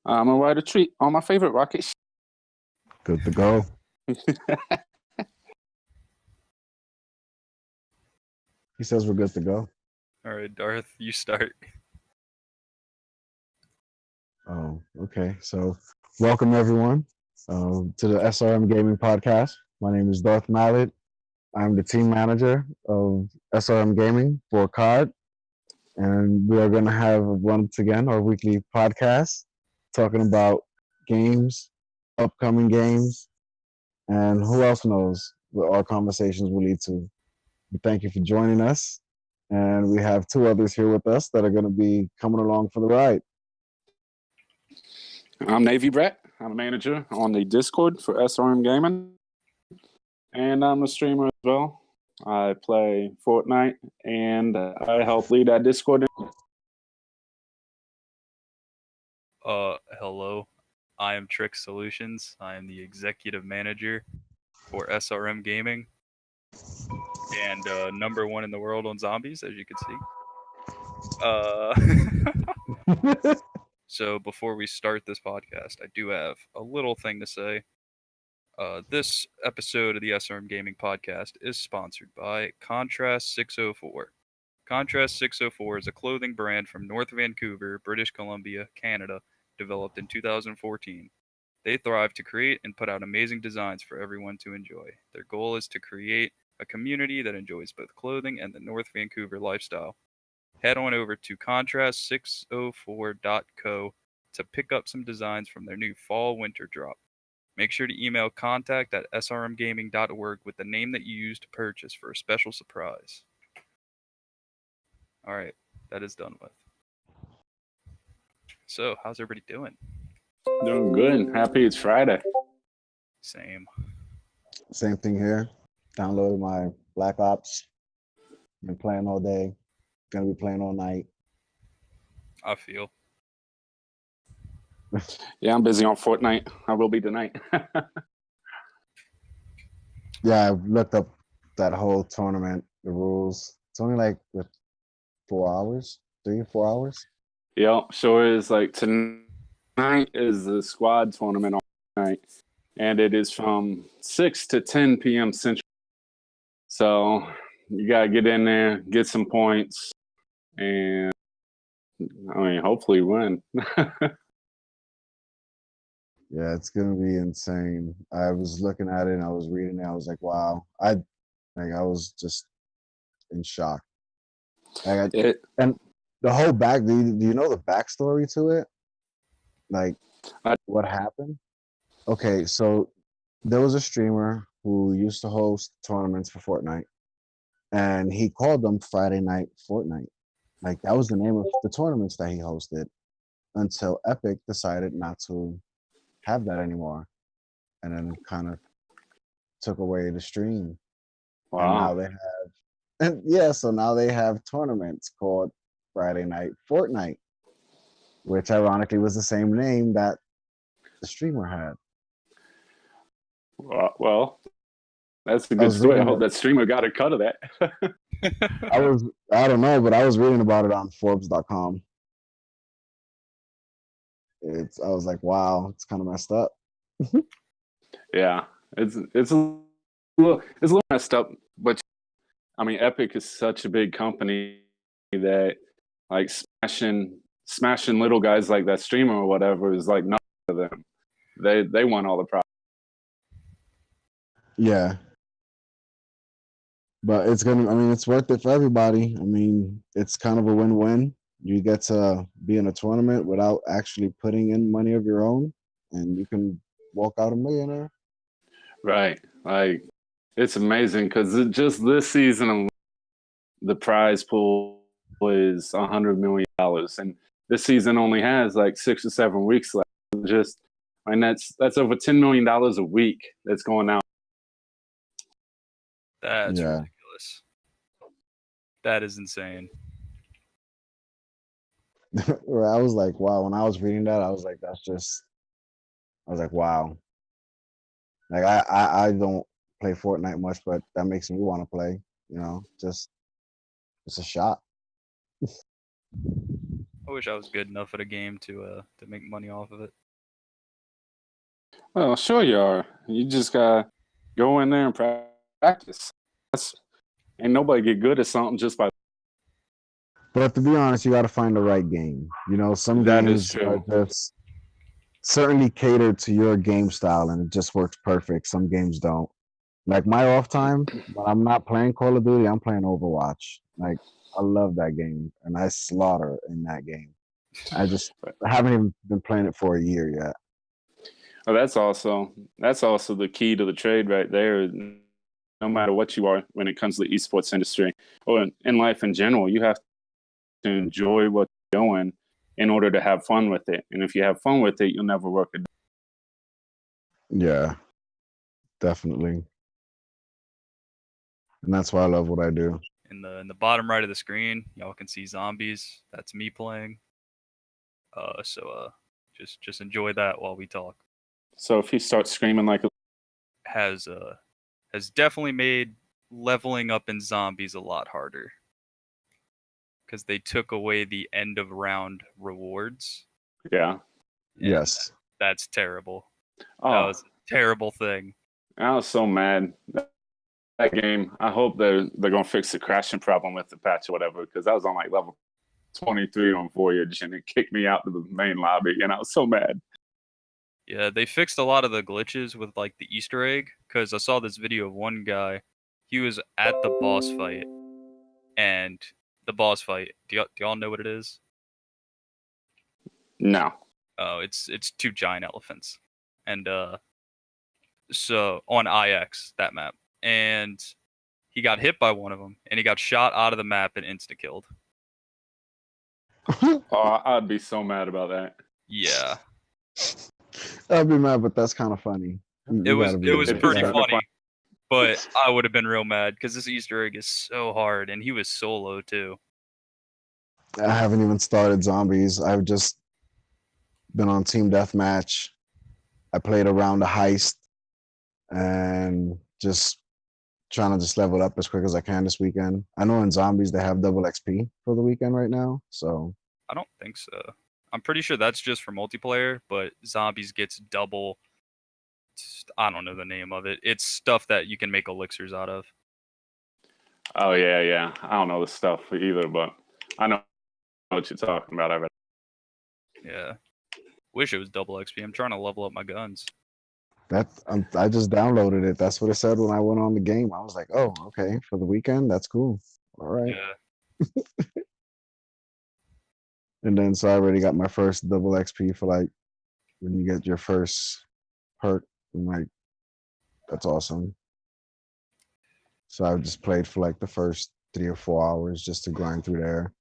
I'm gonna ride a treat on my favorite rocket. Good to go. He says we're good to go. All right, Darth, you start. Oh, okay. So, welcome everyone to the SRM Gaming Podcast. My name is Darth Malid. I'm the team manager of SRM Gaming for COD, and we are going to have once again our weekly podcast talking about games, upcoming games, and who else knows what our conversations will lead to. Thank you for joining us. And we have two others here with us that are going to be coming along for the ride. I'm Navy Brett. I'm a manager on the Discord for SRM Gaming, and I'm a streamer as well. I play Fortnite, and I help lead that Discord. Hello. I am Trick Solutions. I am the executive manager for SRM Gaming, and number one in the world on zombies, as you can see. So before we start this podcast, I do have a little thing to say. This episode of the SRM Gaming Podcast is sponsored by Contrast 604. Contrast 604 is a clothing brand from North Vancouver, British Columbia, Canada, developed in 2014. They thrive to create and put out amazing designs for everyone to enjoy. Their goal is to create a community that enjoys both clothing and the North Vancouver lifestyle. Head on over to contrast604.co to pick up some designs from their new fall-winter drop. Make sure to email contact@srmgaming.org with the name that you used to purchase for a special surprise. All right, that is done with. So, how's everybody doing? Doing good. Happy it's Friday. Same thing here. Downloaded my Black Ops. Been playing all day. Gonna be playing all night. I feel. Yeah, I'm busy on Fortnite. I will be tonight. Yeah, I've looked up that whole tournament, the rules. It's only like 4 hours, 3 or 4 hours. Yep, sure is. Like tonight is the squad tournament on night, and it is from 6 to 10 p.m. Central. So you gotta get in there, get some points, and I mean, hopefully win. Yeah, it's gonna be insane. I was looking at it and I was reading it. I was like, wow. I was just in shock. And the whole back. Do you know the backstory to it? Like, what happened? Okay, so there was a streamer who used to host tournaments for Fortnite, and he called them Friday Night Fortnite. Like, that was the name of the tournaments that he hosted until Epic decided not to have that anymore, and then kind of took away the stream. Wow. And now they have, so now they have tournaments called Friday Night Fortnite, which ironically was the same name that the streamer had. Well, that's a good story. I hope that streamer got a cut of that. I don't know, but I was reading about it on Forbes.com. I was like, wow, it's kind of messed up. Yeah, it's a little messed up, but I mean, Epic is such a big company that like smashing little guys like that streamer or whatever is like nothing to them. They want all the profit. Yeah. But it's worth it for everybody. I mean, it's kind of a win-win. You get to be in a tournament without actually putting in money of your own, and you can walk out a millionaire. Right. Like, it's amazing because just this season, the prize pool is $100 million. And this season only has like 6 or 7 weeks left. That's over $10 million a week that's going out. That's ridiculous. That is insane. Where I was like, wow. When I was reading that, I was like, wow. Like, I don't play Fortnite much, but that makes me want to play. You know, just it's a shot. I wish I was good enough at a game to make money off of it. Well, sure you are. You just gotta go in there and practice. Ain't nobody get good at something just by. But to be honest, you got to find the right game. You know, some That is games are true. just certainly catered to your game style, and it just works perfect. Some games don't. Like my off time, when I'm not playing Call of Duty, I'm playing Overwatch. Like I love that game, and I slaughter in that game. I haven't even been playing it for a year yet. Well, that's also the key to the trade right there. No matter what you are, when it comes to the esports industry or in life in general, you have to enjoy what you're doing in order to have fun with it. And if you have fun with it, you'll never work a day. Yeah, definitely. And that's why I love what I do. In the bottom right of the screen, y'all can see zombies. That's me playing. So just enjoy that while we talk. So if he starts screaming like a Has definitely made leveling up in zombies a lot harder. Because they took away the end of round rewards. yeah. Yes. That's terrible. Oh, That was a terrible thing. I was so mad. That game, I hope they're gonna fix the crashing problem with the patch or whatever, because I was on like level 23 on Voyage and it kicked me out to the main lobby and I was so mad. Yeah, they fixed a lot of the glitches with like the Easter egg, because I saw this video of one guy. He was at the boss fight, and the boss fight. Do y'all know what it is? No. Oh, it's two giant elephants, and so on IX that map, and he got hit by one of them, and he got shot out of the map and insta killed. Oh, I'd be so mad about that. Yeah, I'd be mad, but that's kind of funny. it was pretty kinda funny, fun. but I would have been real mad because this Easter egg is so hard, and he was solo too. I haven't even started zombies. I've just been on Team Deathmatch. I played around the heist and just trying to just level up as quick as I can this weekend. I know in zombies they have double XP for the weekend right now, so I don't think so. I'm pretty sure that's just for multiplayer, but zombies gets double. I don't know the name of it. It's stuff that you can make elixirs out of. Oh yeah. I don't know the stuff either, but I know what you're talking about. I read. Yeah. Wish it was double XP. I'm trying to level up my guns. I just downloaded it. That's what it said when I went on the game. I was like, oh, okay, for the weekend, that's cool. All right. Yeah. And then so I already got my first double XP for like when you get your first perk. I'm like, that's awesome. So I just played for like the first 3 or 4 hours just to grind through there.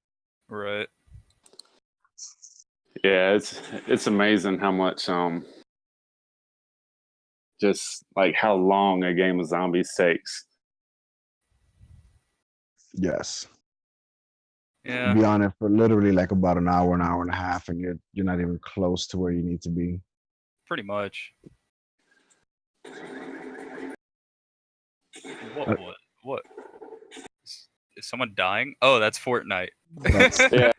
Right. Yeah, it's amazing how much just like how long a game of zombies takes. Yes. Yeah. Be on it for literally like about an hour and a half, and you're not even close to where you need to be. Pretty much. What? Is someone dying? Oh, that's Fortnite. Yeah.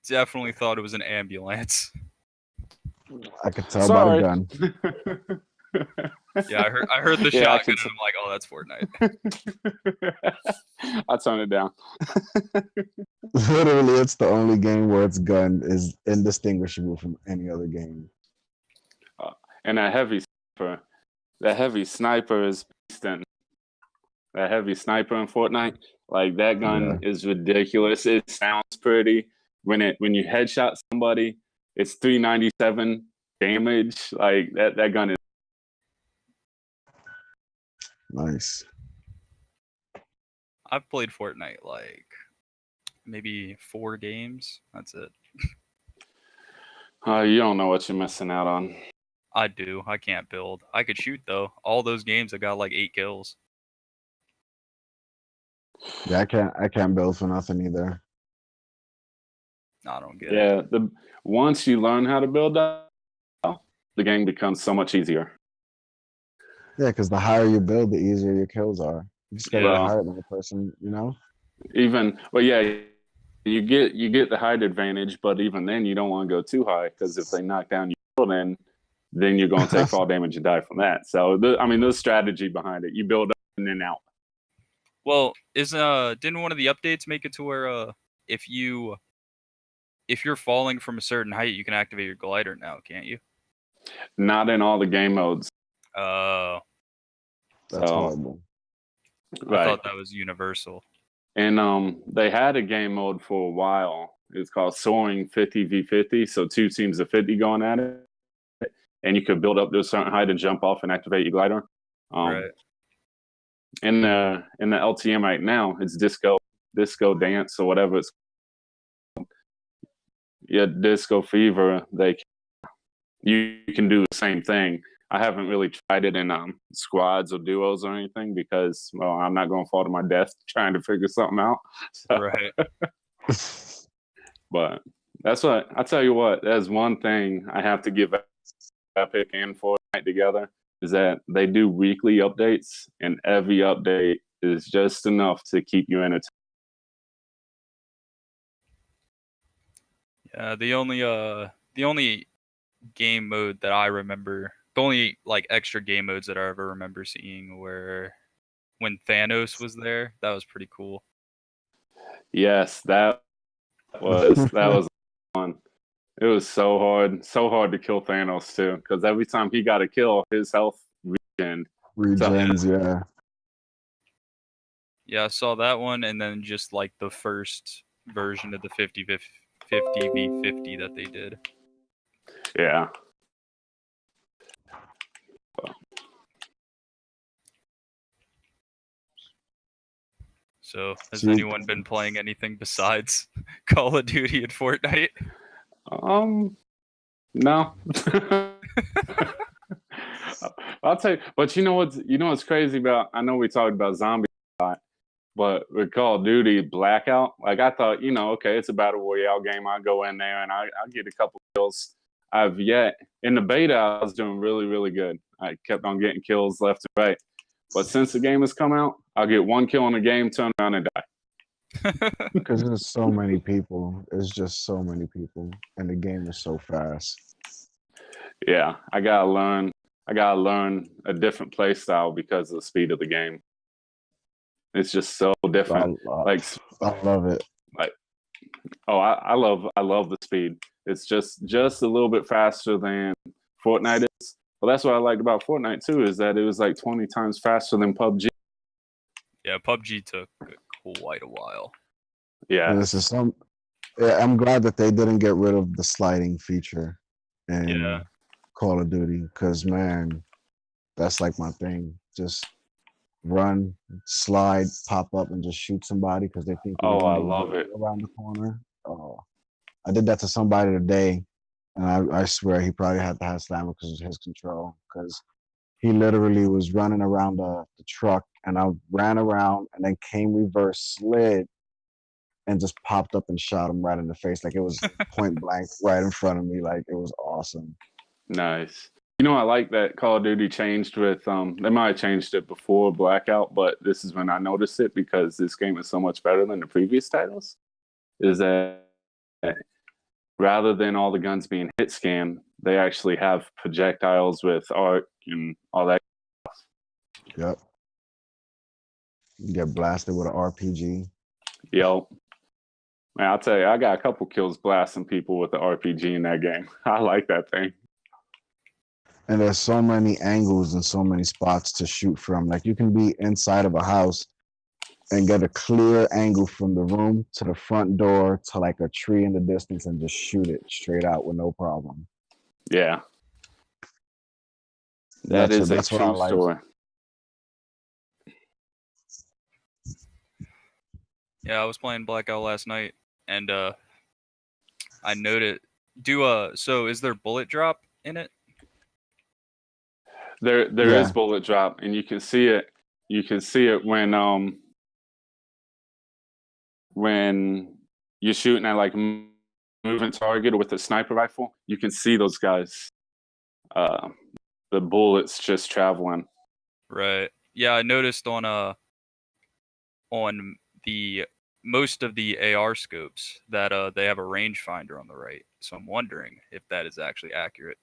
Definitely thought it was an ambulance. I could tell Sorry. by the gun. Yeah, I heard the Yeah, shotgun, and I'm like, oh, that's Fortnite. I turned it down. Literally, it's the only game where its gun is indistinguishable from any other game. And that heavy sniper is beastin'. That heavy sniper in Fortnite, like that gun is ridiculous. It sounds pretty. When you headshot somebody, it's 397 damage. Like that gun is Nice. I've played Fortnite like maybe 4 games. That's it. you don't know what you're missing out on. I do. I can't build. I could shoot though. All those games I got like 8 kills. Yeah, I can't build for nothing either. I don't get it. Yeah, once you learn how to build that, the game becomes so much easier. Yeah, because the higher you build, the easier your kills are. You just gotta Yeah. get higher than the person, you know? Yeah, you get the height advantage, but even then you don't want to go too high because if they knock down your building, then you're going to take fall damage and die from that. So there's strategy behind it. You build up and then out. Well, didn't one of the updates make it to where if you're falling from a certain height, you can activate your glider now, can't you? Not in all the game modes. Oh, That's horrible. Right. I thought that was universal. And they had a game mode for a while. It's called Soaring 50v50. So 2 teams of 50 going at it, and you could build up to a certain height and jump off and activate your glider. Right. In the LTM right now, it's disco dance or whatever it's called. Yeah, Disco Fever. You can do the same thing. I haven't really tried it in squads or duos or anything because, well, I'm not going to fall to my death trying to figure something out. So. Right. But that's what I tell you. What, there's one thing I have to give Epic and Fortnite together is that they do weekly updates, and every update is just enough to keep you entertained. Yeah, the only game mode that I remember, the only like extra game modes that I ever remember seeing were when Thanos was there. That was pretty cool. Yes, that was fun. It was so hard to kill Thanos too, because every time he got a kill, his health regens. Yeah. Yeah, I saw that one, and then just like the first version of the 50v50 that they did. Yeah. So, has anyone been playing anything besides Call of Duty and Fortnite? No. I'll tell you, but you know what's crazy about? I know we talked about zombies a lot, but with Call of Duty Blackout, like I thought, okay, it's a battle royale game. I go in there and I get a couple kills. In the beta, I was doing really, really good. I kept on getting kills left and right. But since the game has come out, I'll get one kill in the game, turn around and die. Because there's so many people. It's just so many people, and the game is so fast. Yeah, I gotta learn a different play style because of the speed of the game. It's just so different. I love it. I love the speed. It's just a little bit faster than Fortnite is. Well, that's what I liked about Fortnite too, is that it was like 20 times faster than PUBG. Yeah, PUBG took quite a while. Yeah. I'm glad that they didn't get rid of the sliding feature in Call of Duty, because man, that's like my thing. Just run, slide, pop up, and just shoot somebody because they think I love it around the corner. I did that to somebody today, and I swear he probably had to have slammer because of his control, because he literally was running around the truck, and I ran around and then came reverse, slid, and just popped up and shot him right in the face. Like it was point blank right in front of me. Like it was awesome. Nice. I like that Call of Duty changed with, they might have changed it before Blackout, but this is when I noticed it because this game is so much better than the previous titles, is that rather than all the guns being hit scan, they actually have projectiles with arc and all that stuff. Yep. You get blasted with an RPG. Yep. Man, I'll tell you, I got a couple kills blasting people with the RPG in that game. I like that thing. And there's so many angles and so many spots to shoot from. Like you can be inside of a house and get a clear angle from the room to the front door to like a tree in the distance and just shoot it straight out with no problem. Yeah. That's a true story. Yeah, I was playing Blackout last night, and I noted. So is there bullet drop in it? There is bullet drop, and you can see it. You can see it when you're shooting at like moving target with a sniper rifle. You can see those guys. The bullets just traveling. Right. Yeah, I noticed on the most of the AR scopes that they have a rangefinder on the right. So I'm wondering if that is actually accurate.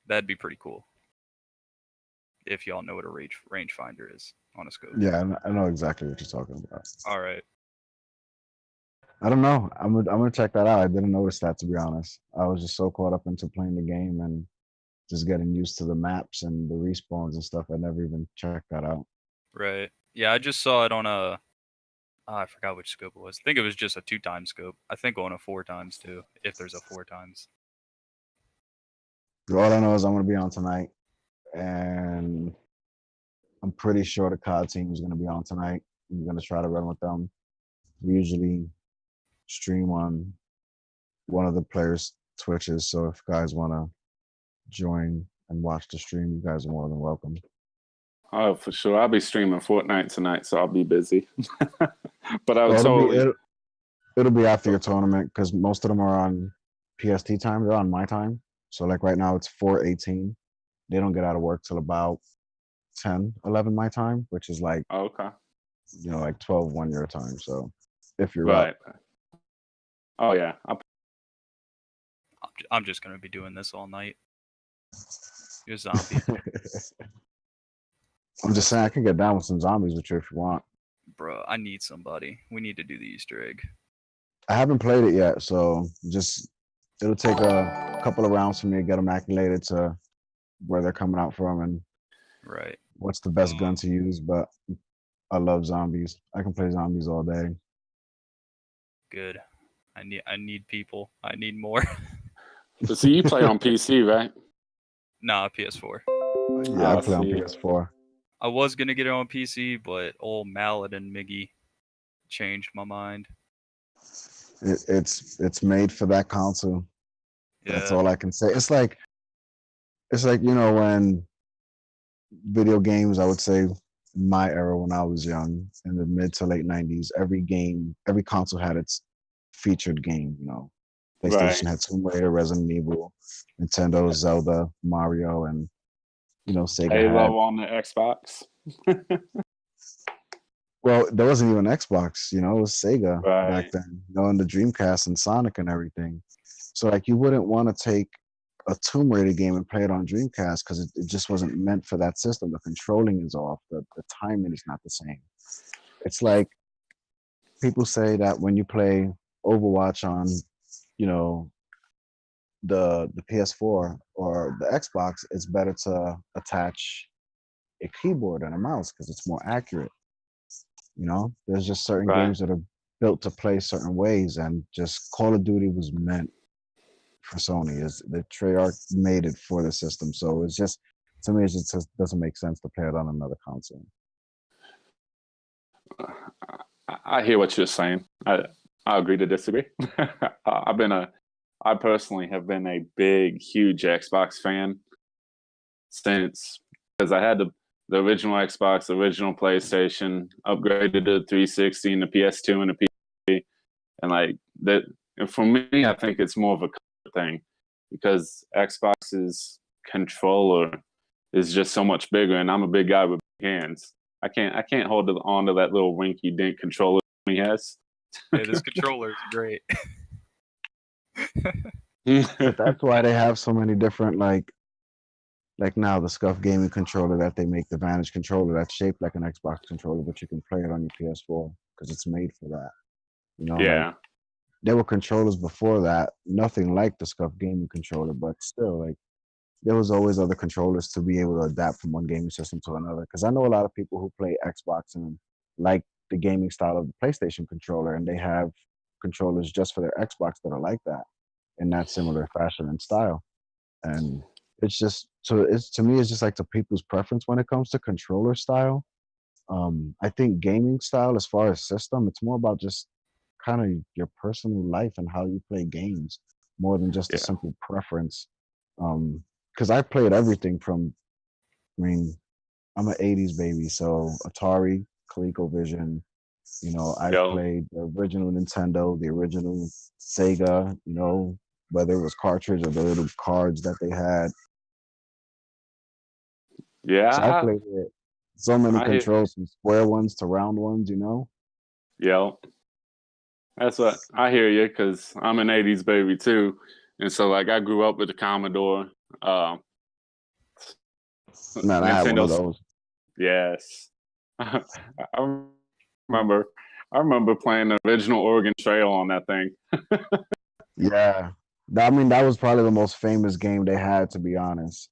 That'd be pretty cool. If y'all know what a rangefinder is on a scope. Yeah, I know exactly what you're talking about. All right. I don't know. I'm gonna check that out. I didn't notice that, to be honest. I was just so caught up into playing the game and just getting used to the maps and the respawns and stuff. I never even checked that out. Right. Yeah, I just saw it on a. I forgot which scope it was. I think it was just a 2x scope. I think on a 4x too, if there's a 4x. All I know is I'm gonna be on tonight, and I'm pretty sure the COD team is gonna be on tonight. I'm gonna try to run with them. We usually stream on one of the players' Twitches, so if guys want to join and watch the stream, you guys are more than welcome. Oh, for sure. I'll be streaming Fortnite tonight, so I'll be busy. But I was totally... It'll be after your tournament, because most of them are on PST time. They're on my time. So like right now it's 4:18. They don't get out of work till about 10, 11 my time, which is like, okay, like 12 1 your time. So if you're right. up. Oh yeah. I'm just gonna be doing this all night. You're a zombie. I'm just saying I can get down with some zombies with you if you want. Bro, I need somebody. We need to do the Easter egg. I haven't played it yet, so it'll take a couple of rounds for me to get them acclimated to where they're coming out from and right. What's the best gun to use. But I love zombies. I can play zombies all day. Good. I need people. I need more. But see, you play on PC, right? Nah, PS4. Yeah, I play on PS4. I was gonna get it on PC, but old Malid and Miggy changed my mind. It's made for that console. Yeah. That's all I can say. It's like when video games, I would say my era when I was young, in the mid to late 90s, every console had its featured game. PlayStation had Tomb Raider, Resident Evil, Nintendo, Zelda, Mario, and Sega Halo on the Xbox. Well, there wasn't even Xbox, it was Sega Right. back then, and the Dreamcast and Sonic and everything. So like you wouldn't want to take a Tomb Raider game and play it on Dreamcast because it just wasn't meant for that system. The controlling is off. The timing is not the same. It's like people say that when you play Overwatch on, the PS4 or the Xbox, it's better to attach a keyboard and a mouse because it's more accurate. There's just certain games that are built to play certain ways, and just Call of Duty was meant for Sony. The Treyarch made it for the system, so it's just, to me, it just doesn't make sense to play it on another console. I hear what you're saying. I agree to disagree. I personally have been a big, huge Xbox fan because I had the original Xbox, the original PlayStation, upgraded to the 360 and the PS2 and the PS3. And like that, and for me, I think it's more of a thing because Xbox's controller is just so much bigger, and I'm a big guy with big hands. I can't hold on to that little rinky dink controller he has. Yeah, this controller is great. But that's why they have so many different like now the Scuff gaming controller that they make, the Vantage controller that's shaped like an Xbox controller, but you can play it on your PS4 because it's made for that. Yeah. Like, there were controllers before that, nothing like the Scuff gaming controller, but still, like, there was always other controllers to be able to adapt from one gaming system to another. Because I know a lot of people who play Xbox and like the gaming style of the PlayStation controller, and they have controllers just for their Xbox that are like that in that similar fashion and style. And it's just, to me, it's just like to people's preference when it comes to controller style. I think gaming style, as far as system, it's more about just kind of your personal life and how you play games more than just a simple preference. Because I played everything from, I'm an 80s baby, so Atari, ColecoVision, I played the original Nintendo, the original Sega, whether it was cartridge or the little cards that they had. Yeah. So I played it. So many controls, from square ones to round ones, Yep. That's what I hear you, because I'm an 80s baby too. And so like I grew up with the Commodore. Man, I had one of Nintendo's. those. Yes. I remember playing the original Oregon Trail on that thing. Yeah. I mean, that was probably the most famous game they had, to be honest.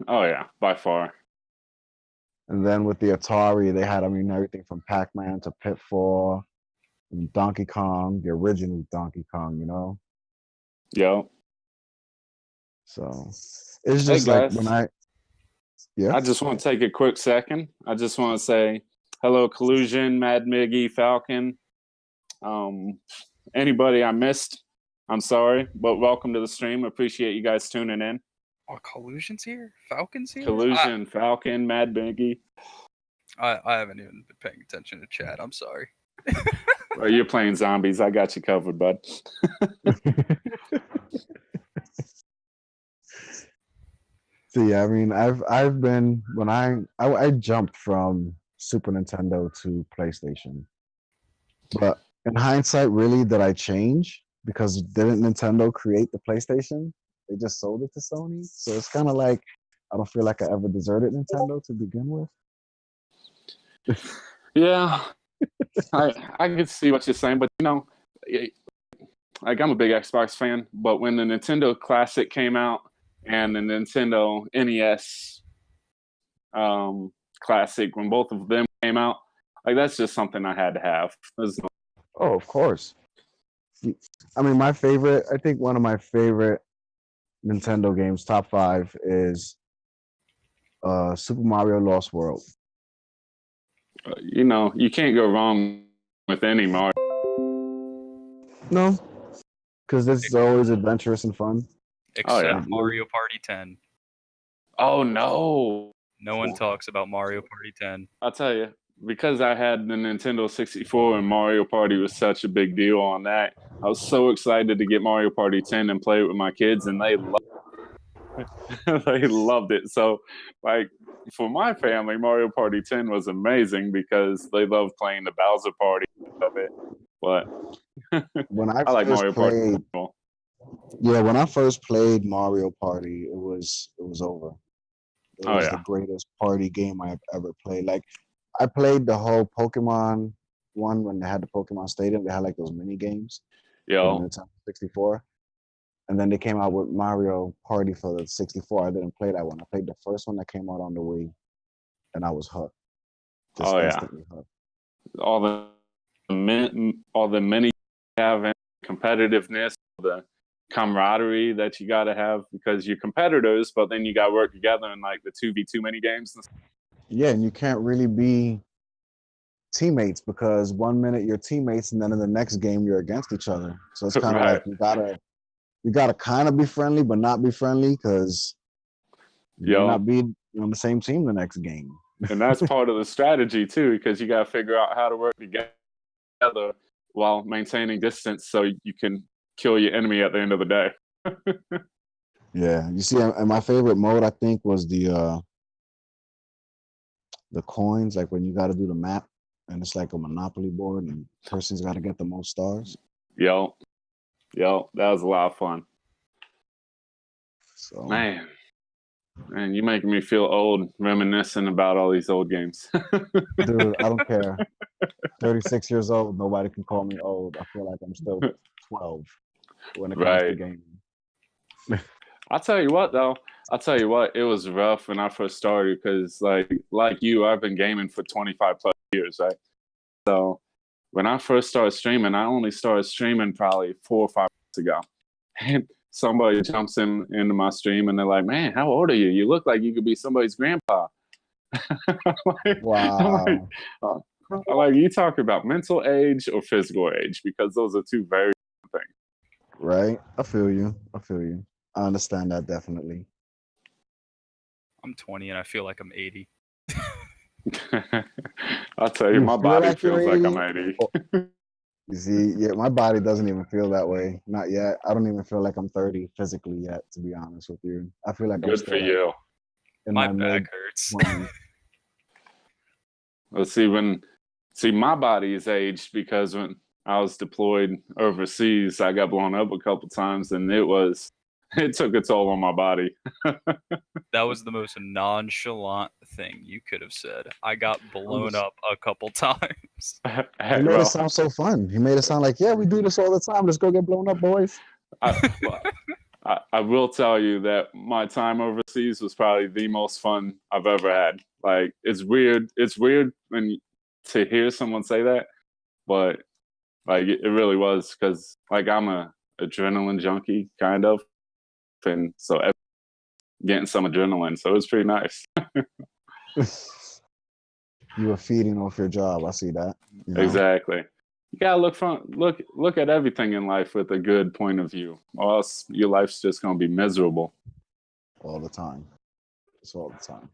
Oh yeah, by far. And then with the Atari, they had, I mean, everything from Pac-Man to Pitfall and Donkey Kong, the original Donkey Kong, you know? Yep. So it's just Hey like guys, yeah. I just want to take a quick second. I just want to say hello, Collusion, Mad Miggy, Falcon. Anybody I missed, I'm sorry, but welcome to the stream. Appreciate you guys tuning in. Oh, Collusion's here? Falcon's here? Collusion, Falcon, Mad Miggy. I haven't even been paying attention to chat. I'm sorry. Well, you're playing zombies. I got you covered, bud. So yeah, I mean, I've been when I jumped from Super Nintendo to PlayStation, but in hindsight, really, did I change? Because didn't Nintendo create the PlayStation? They just sold it to Sony, so it's kind of like I don't feel like I ever deserted Nintendo to begin with. Yeah, I can see what you're saying, but you know, like I'm a big Xbox fan, but when the Nintendo Classic came out and the Nintendo NES Classic, when both of them came out, like that's just something I had to have. Oh, of course. I mean, I think one of my favorite Nintendo games, top 5, is Super Mario Lost World. You know, you can't go wrong with any Mario. No, because this is always adventurous and fun. Except Mario Party 10. Oh no! No one talks about Mario Party 10. I'll tell you, because I had the Nintendo 64 and Mario Party was such a big deal on that. I was so excited to get Mario Party 10 and play it with my kids, and they loved it. They loved it. So, like, for my family, Mario Party 10 was amazing because they loved playing the Bowser Party of it. But when I like Mario played, Party. Yeah, when I first played Mario Party, it was over. It was the greatest party game I've ever played. Like, I played the whole Pokemon one when they had the Pokemon Stadium. They had like those mini games. Yo. For the Nintendo 64. And then they came out with Mario Party for the 64. I didn't play that one. I played the first one that came out on the Wii, and I was hooked. Just instantly hooked. All the mini have and competitiveness, the camaraderie that you got to have because you're competitors, but then you got to work together in like the 2v2 mini games. Yeah, and you can't really be teammates because one minute you're teammates and then in the next game you're against each other. So it's kind of like you gotta kind of be friendly but not be friendly because you may not be on the same team the next game. And that's part of the strategy too, because you got to figure out how to work together while maintaining distance so you can kill your enemy at the end of the day. Yeah, you see, and my favorite mode I think was the coins, like when you got to do the map and it's like a Monopoly board and the person's got to get the most stars. Yo, that was a lot of fun. So man, you're making me feel old reminiscing about all these old games. Dude, I don't care. 36 years old, nobody can call me old. I feel like I'm still 12 when it comes to gaming. I'll tell you what, though. It was rough when I first started because, like you, I've been gaming for 25 plus years, right? So when I first started streaming, I only started streaming probably 4 or 5 months ago. And somebody jumps into my stream and they're like, man, how old are you? You look like you could be somebody's grandpa. Wow. I'm like, you talking about mental age or physical age? Because those are two very different things. Right? I feel you. I understand that definitely. I'm 20 and I feel like I'm 80. I'll tell you, my body feels like I'm 80. You see, yeah, my body doesn't even feel that way. Not yet. I don't even feel like I'm 30 physically yet, to be honest with you. I feel like good for you. My back hurts. Let's see, when See, my body is aged because when I was deployed overseas, I got blown up a couple times, and it took a toll on my body. That was the most nonchalant thing you could have said. I got blown up a couple times. He made it sound so fun. He made it sound like, yeah, we do this all the time. Let's go get blown up, boys. I will tell you that my time overseas was probably the most fun I've ever had. Like, it's weird. It's weird to hear someone say that, but like it really was, because like I'm a adrenaline junkie kind of, and so getting some adrenaline, so it was pretty nice. You were feeding off your job. I see that. You know? Exactly. You gotta look at everything in life with a good point of view, or else your life's just gonna be miserable. All the time. It's all the time.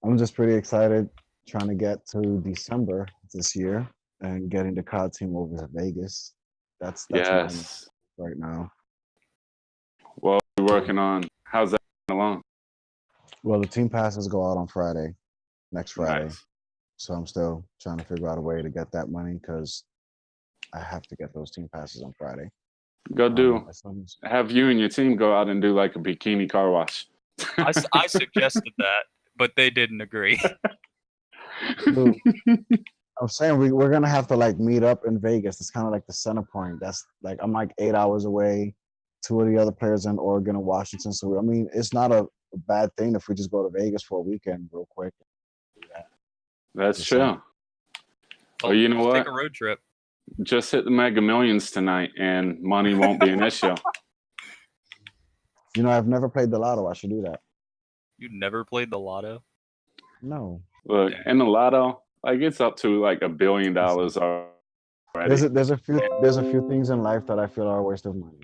I'm just pretty excited trying to get to December this year and getting the COD team over to Vegas. That's Yes. right now. Well, we're working on how's that going along? Well, the team passes go out on Friday, next Friday. Nice. So I'm still trying to figure out a way to get that money because I have to get those team passes on Friday. Have you and your team go out and do like a bikini car wash. I suggested that, but they didn't agree. Dude, I'm saying we're gonna have to like meet up in Vegas. It's kind of like the center point. That's like I'm like 8 hours away. 2 of the other players are in Oregon and Washington. So I mean, it's not a bad thing if we just go to Vegas for a weekend real quick. That's true. Well, you know what? Take a road trip. Just hit the Mega Millions tonight, and money won't be an issue. You know, I've never played the lotto. I should do that. You never played the lotto? No. Look, in the lotto, like it's up to like $1 billion already. There's a few things in life that I feel are a waste of money.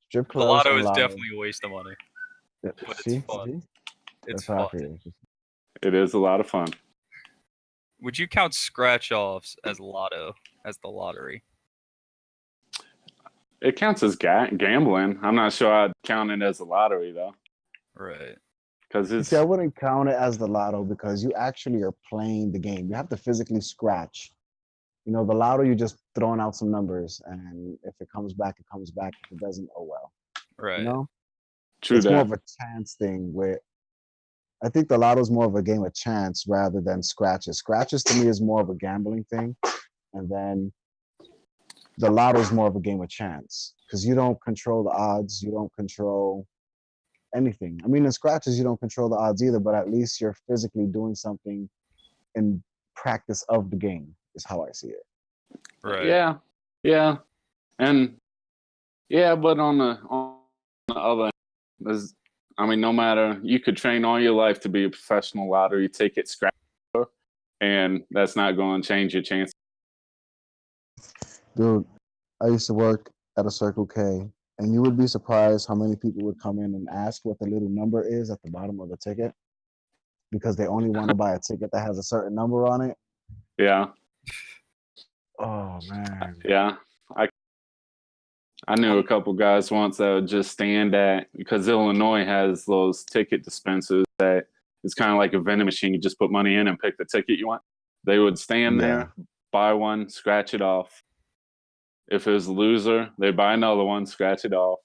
Strip clubs. The lotto is definitely a waste of money. Yeah, But it's fun. It's fun. It is a lot of fun. Would you count scratch offs as lotto, as the lottery? It counts as gambling. I'm not sure I'd count it as a lottery though. Right. See, I wouldn't count it as the lotto because you actually are playing the game. You have to physically scratch. You know, the lotto, you're just throwing out some numbers, and if it comes back, it comes back. If it doesn't, oh well. Right. You know? True. It's more of a chance thing where I think the lotto is more of a game of chance rather than scratches. Scratches to me is more of a gambling thing, and then the lotto is more of a game of chance because you don't control the odds. You don't control anything. I mean, in scratches, you don't control the odds either, but at least you're physically doing something in practice of the game is how I see it. Right. Yeah. And yeah, but on the other hand, I mean, no matter, you could train all your life to be a professional lottery ticket scratcher, and that's not going to change your chance. Dude, I used to work at a Circle K, and you would be surprised how many people would come in and ask what the little number is at the bottom of the ticket because they only want to buy a ticket that has a certain number on it. Yeah. Oh, man. Yeah. I knew a couple guys once that would just stand at, because Illinois has those ticket dispensers that it's kind of like a vending machine. You just put money in and pick the ticket you want. They would stand there, buy one, scratch it off. If it was a loser, they buy another one, scratch it off.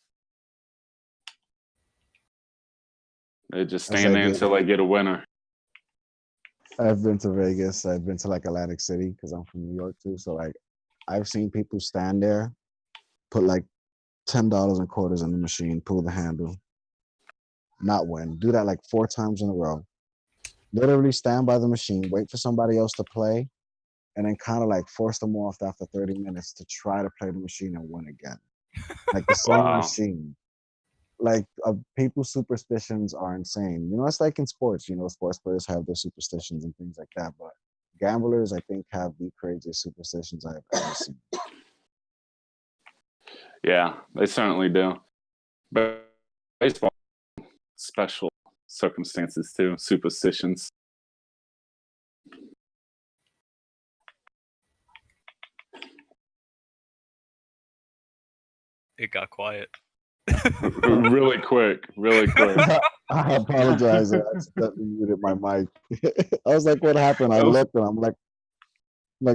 They just stand there until they get a winner. I've been to Vegas. I've been to like Atlantic City because I'm from New York too. So like I've seen people stand there, put like $10 in quarters in the machine, pull the handle, not win. Do that like 4 times in a row. Literally stand by the machine, wait for somebody else to play, and then kind of like force them off after 30 minutes to try to play the machine and win again. Like the same machine. Like people's superstitions are insane. You know, it's like in sports. You know, sports players have their superstitions and things like that. But gamblers, I think, have the craziest superstitions I've ever seen. Yeah, they certainly do. But baseball, special circumstances too, superstitions. It got quiet. Really quick. I apologize. I accidentally muted my mic. I was like, what happened? I looked and I'm like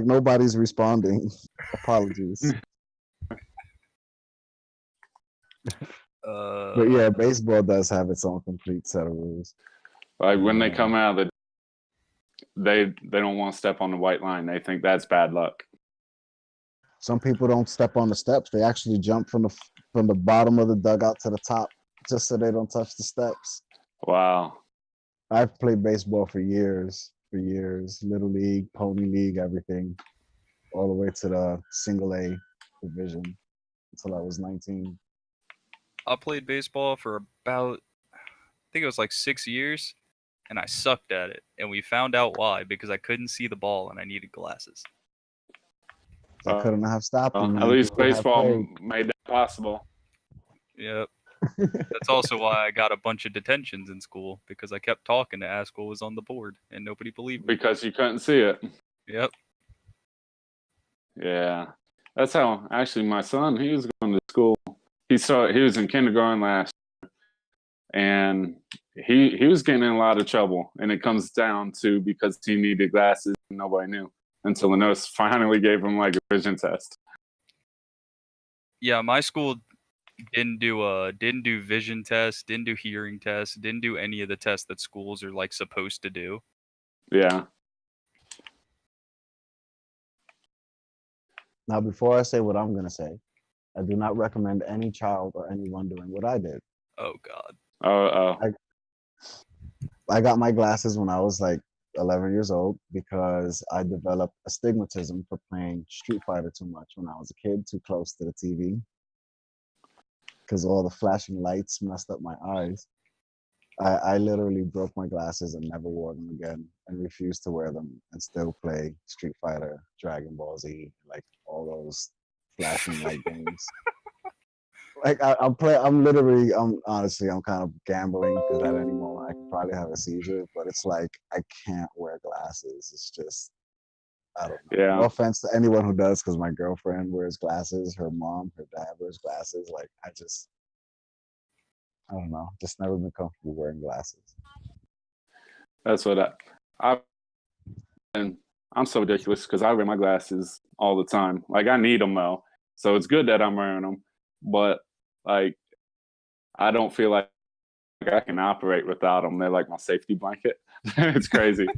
nobody's responding. Apologies. But yeah, baseball does have its own complete set of rules. Like when they come out, they don't want to step on the white line. They think that's bad luck. Some people don't step on the steps. They actually jump from the bottom of the dugout to the top just so they don't touch the steps. Wow. I've played baseball for years. Little league, pony league, everything, all the way to the single A division until I was 19. I played baseball for about, I think it was like 6 years, and I sucked at it. And we found out why, because I couldn't see the ball and I needed glasses. I couldn't have stopped you, man. At least baseball made that possible. Yep. That's also why I got a bunch of detentions in school, because I kept talking to ask what was on the board, and nobody believed me. Because you couldn't see it. Yep. Yeah. That's how, actually, my son, he was going to school. He was in kindergarten last year, and he was getting in a lot of trouble. And it comes down to because he needed glasses and nobody knew until the nurse finally gave him like a vision test. Yeah, my school didn't do vision tests, didn't do hearing tests, didn't do any of the tests that schools are like supposed to do. Yeah. Now, before I say what I'm gonna say, I do not recommend any child or anyone doing what I did. Oh God. I got my glasses when I was like 11 years old because I developed astigmatism for playing Street Fighter too much when I was a kid, too close to the TV. Because all the flashing lights messed up my eyes. I literally broke my glasses and never wore them again and refused to wear them and still play Street Fighter, Dragon Ball Z, like all those flashing light games. Like I'm honestly, I'm kind of gambling because at any moment I could probably have a seizure, but it's like I can't wear glasses. It's just, I don't know. Yeah. No offense to anyone who does, because my girlfriend wears glasses, her mom, her dad wears glasses. Like I don't know, just never been comfortable wearing glasses. That's what I'm so ridiculous because I wear my glasses all the time. Like I need them though, so it's good that I'm wearing them. But like, I don't feel like I can operate without them. They're like my safety blanket. It's crazy.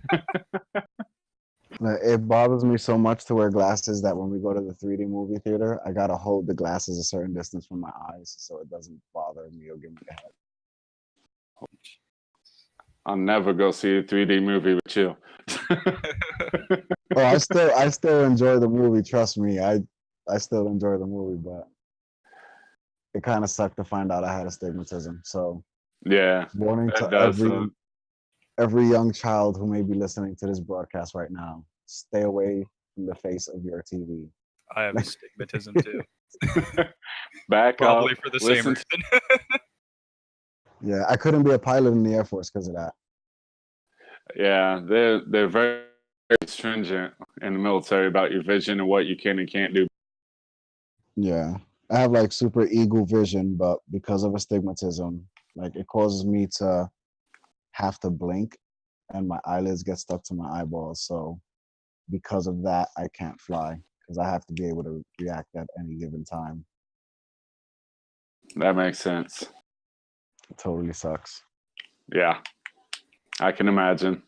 It bothers me so much to wear glasses that when we go to the 3D movie theater, I gotta hold the glasses a certain distance from my eyes so it doesn't bother me or give me a head. I'll never go see a 3D movie with you. Oh, I still enjoy the movie. Trust me, I still enjoy the movie, but it kind of sucked to find out I had astigmatism. So yeah, warning to every young child who may be listening to this broadcast right now: stay away from the face of your TV. I have astigmatism too. Back Probably up, for the same reason. Yeah, I couldn't be a pilot in the Air Force because of that. Yeah, they're very stringent in the military about your vision and what you can and can't do. Yeah, I have like super eagle vision, but because of astigmatism, like it causes me to have to blink and my eyelids get stuck to my eyeballs. So because of that, I can't fly because I have to be able to react at any given time. That makes sense. It totally sucks. Yeah, I can imagine.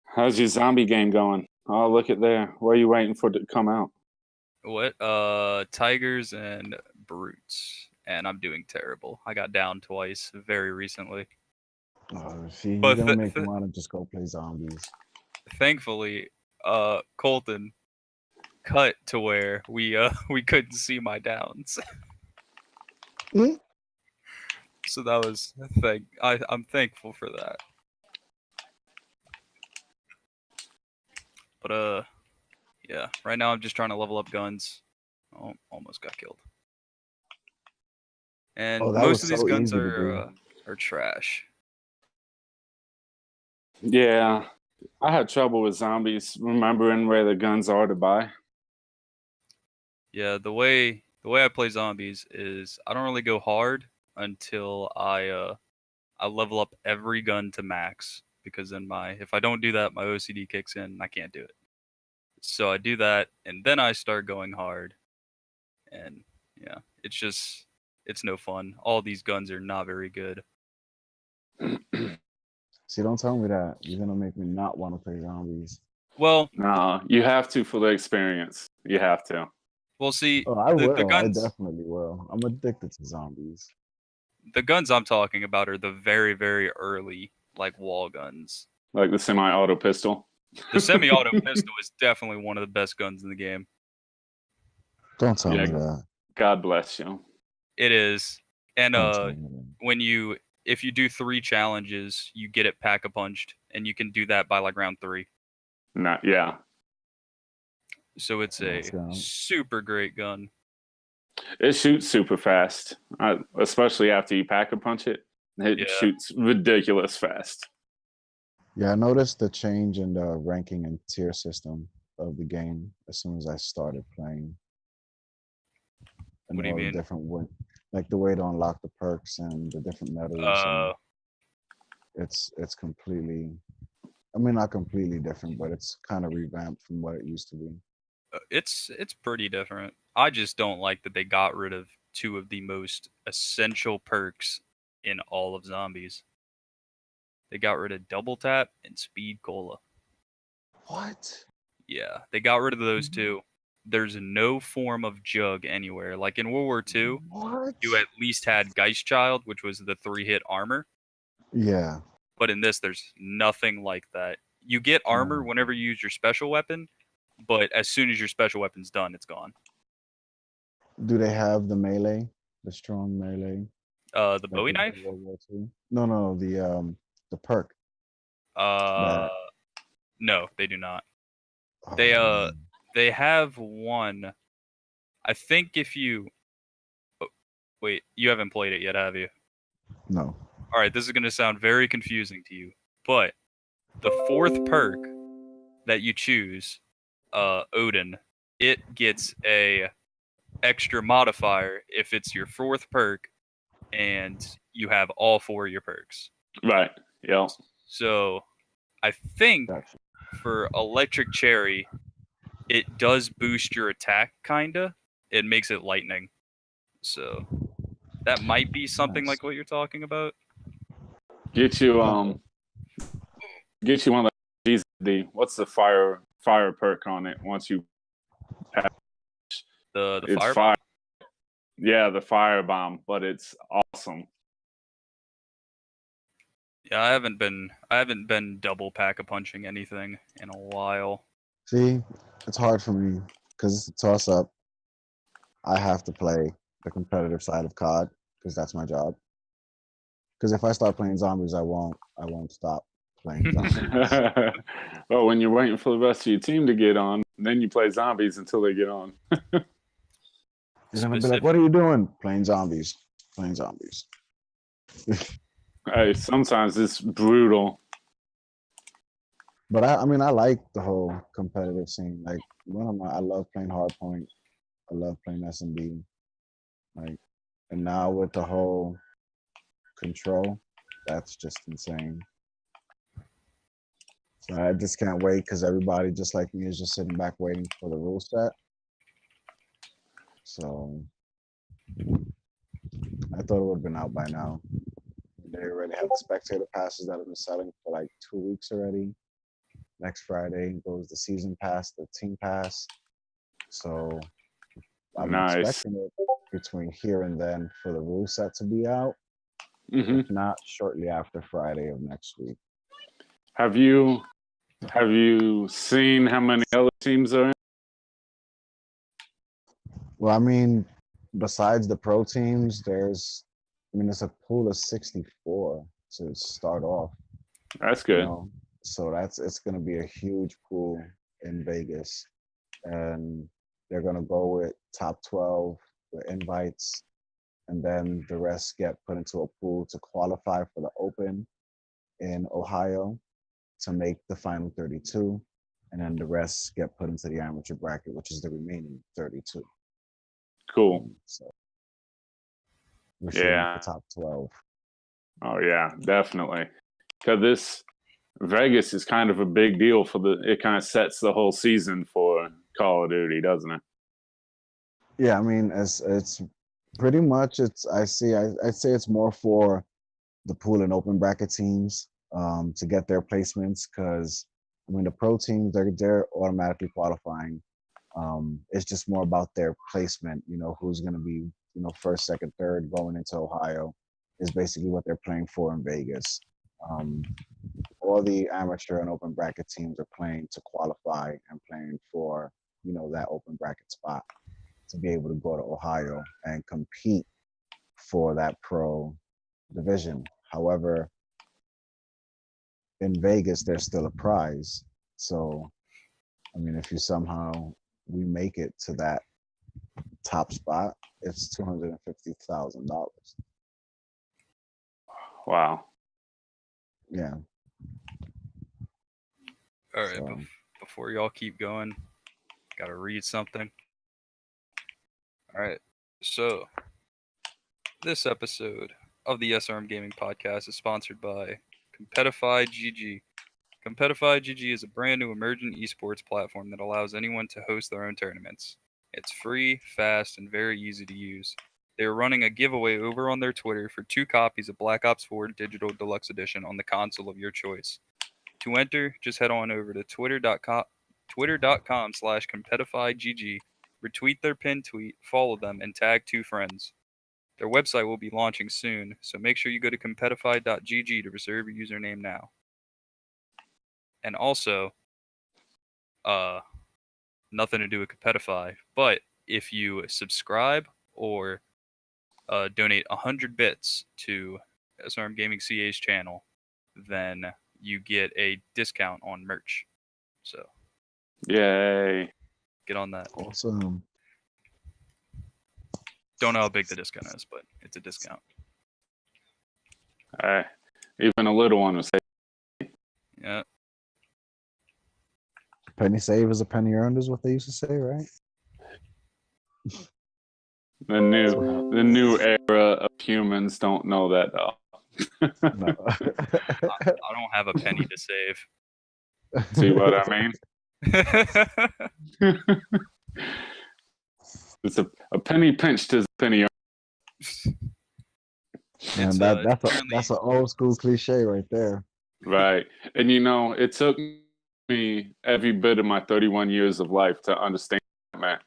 How's your zombie game going? Oh, look at there. What are you waiting for to come out? What? Tigers and Brutes. And I'm doing terrible. I got down twice very recently. Oh, see, you're gonna make me want to just go play zombies. Thankfully, Colton cut to where we couldn't see my downs. So that was a thing. I'm thankful for that. But yeah. Right now I'm just trying to level up guns. Oh, almost got killed. And most of these guns are trash. Yeah, I had trouble with zombies remembering where the guns are to buy. Yeah, the way I play zombies is I don't really go hard until I level up every gun to max, because then if I don't do that, my OCD kicks in and I can't do it. So I do that and then I start going hard, and yeah, it's no fun. All these guns are not very good. See, don't tell me that. You're gonna make me not want to play zombies. Well, No, you have to for the experience. You have to. we'll see. Oh, I The will. I guns definitely will. I'm addicted to zombies. the guns I'm talking about are the very, very early, like, wall guns. Like the semi-auto pistol. The semi-auto pistol is definitely one of the best guns in the game. Don't tell Yeah. me that. God bless you. It is. And Don't tell me that. if you do 3 challenges, you get it pack-a-punched, and you can do that by like round 3. Not yeah. So it's a super great gun. It shoots super fast, especially after you pack a punch it. It shoots ridiculous fast. Yeah, I noticed the change in the ranking and tier system of the game as soon as I started playing. And What do you mean? Like the way to unlock the perks and the different medals. It's completely, I mean, not completely different, but it's kind of revamped from what it used to be. It's pretty different. I just don't like that they got rid of 2 of the most essential perks in all of zombies. They got rid of double tap and speed cola. What? Yeah, they got rid of those 2. There's no form of jug anywhere. Like in World War II, What? you at least had Geistchild, which was the 3-hit armor. Yeah. But in this, there's nothing like that. You get armor whenever you use your special weapon, but as soon as your special weapon's done, it's gone. Do they have the melee, the strong melee? The Bowie knife? World War II? No, the perk. No, they do not. Oh, They have one. I think if you wait, you haven't played it yet, have you? No. All right, this is going to sound very confusing to you, but the 4th perk that you choose, Odin, it gets a extra modifier if it's your 4th perk and you have all 4 of your perks. Right. Yeah. So I think for Electric Cherry, it does boost your attack, kinda. It makes it lightning. So that might be something like what you're talking about. Get you one of the what's the fire perk on it once you pass the it's fire. Yeah, the firebomb, but it's awesome. Yeah, I haven't been double pack-a-punching anything in a while. See, it's hard for me because it's a toss-up. I have to play the competitive side of COD because that's my job. Because if I start playing zombies, I won't stop playing zombies. Well, when you're waiting for the rest of your team to get on, then you play zombies until they get on. You're gonna be like, "What are you doing?" Playing zombies. Playing zombies. Hey, sometimes it's brutal. But I mean, I like the whole competitive scene. Like, I love playing Hardpoint. I love playing SMB. Like, and now with the whole Control, that's just insane. So I just can't wait because everybody, just like me, is just sitting back waiting for the rule set. So I thought it would have been out by now. They already have the spectator passes that have been selling for like 2 weeks already. Next Friday goes the season pass, the team pass. So I'm expecting it between here and then for the rule set to be out. If not, shortly after Friday of next week. Have you seen how many other teams are in? Well, I mean, besides the pro teams, it's a pool of 64 to start off. That's good. So it's going to be a huge pool in Vegas, and they're going to go with top 12 with invites, and then the rest get put into a pool to qualify for the Open in Ohio to make the final 32, and then the rest get put into the amateur bracket, which is the remaining 32. Cool. So we're shooting for top 12. Oh yeah, definitely. Because this Vegas is kind of a big deal it kind of sets the whole season for Call of Duty, doesn't it? Yeah, I mean, it's pretty much I'd say it's more for the pool and open bracket teams to get their placements, because I mean the pro teams they're automatically qualifying. It's just more about their placement. Who's going to be first, second, third going into Ohio is basically what they're playing for in Vegas. All the amateur and open bracket teams are playing to qualify and playing for that open bracket spot to be able to go to Ohio and compete for that pro division. However, in Vegas, there's still a prize. So, I mean, if we make it to that top spot, it's $250,000. Wow. Yeah. All right. So, before y'all keep going, gotta read something. All right. So, this episode of the SRM Gaming Podcast is sponsored by Competified GG. Competified GG is a brand new emerging esports platform that allows anyone to host their own tournaments. It's free, fast, and very easy to use. They are running a giveaway over on their Twitter for 2 copies of Black Ops 4 Digital Deluxe Edition on the console of your choice. To enter, just head on over to twitter.com/competifiedgg, retweet their pinned tweet, follow them, and tag 2 friends. Their website will be launching soon, so make sure you go to competified.gg to reserve your username now. And also, nothing to do with Competify, but if you subscribe or donate 100 bits to SRM Gaming CA's channel, then you get a discount on merch. So, yay! Get on that. Awesome. Don't know how big the discount is, but it's a discount. Even a little one will say. Yeah. Penny save is a penny earned is what they used to say, right? The new era of humans don't know that though. No. I don't have a penny to save. See what I mean? It's a penny pinched is a penny earned. And that's an old school cliche right there. Right. And it took me every bit of my 31 years of life to understand that.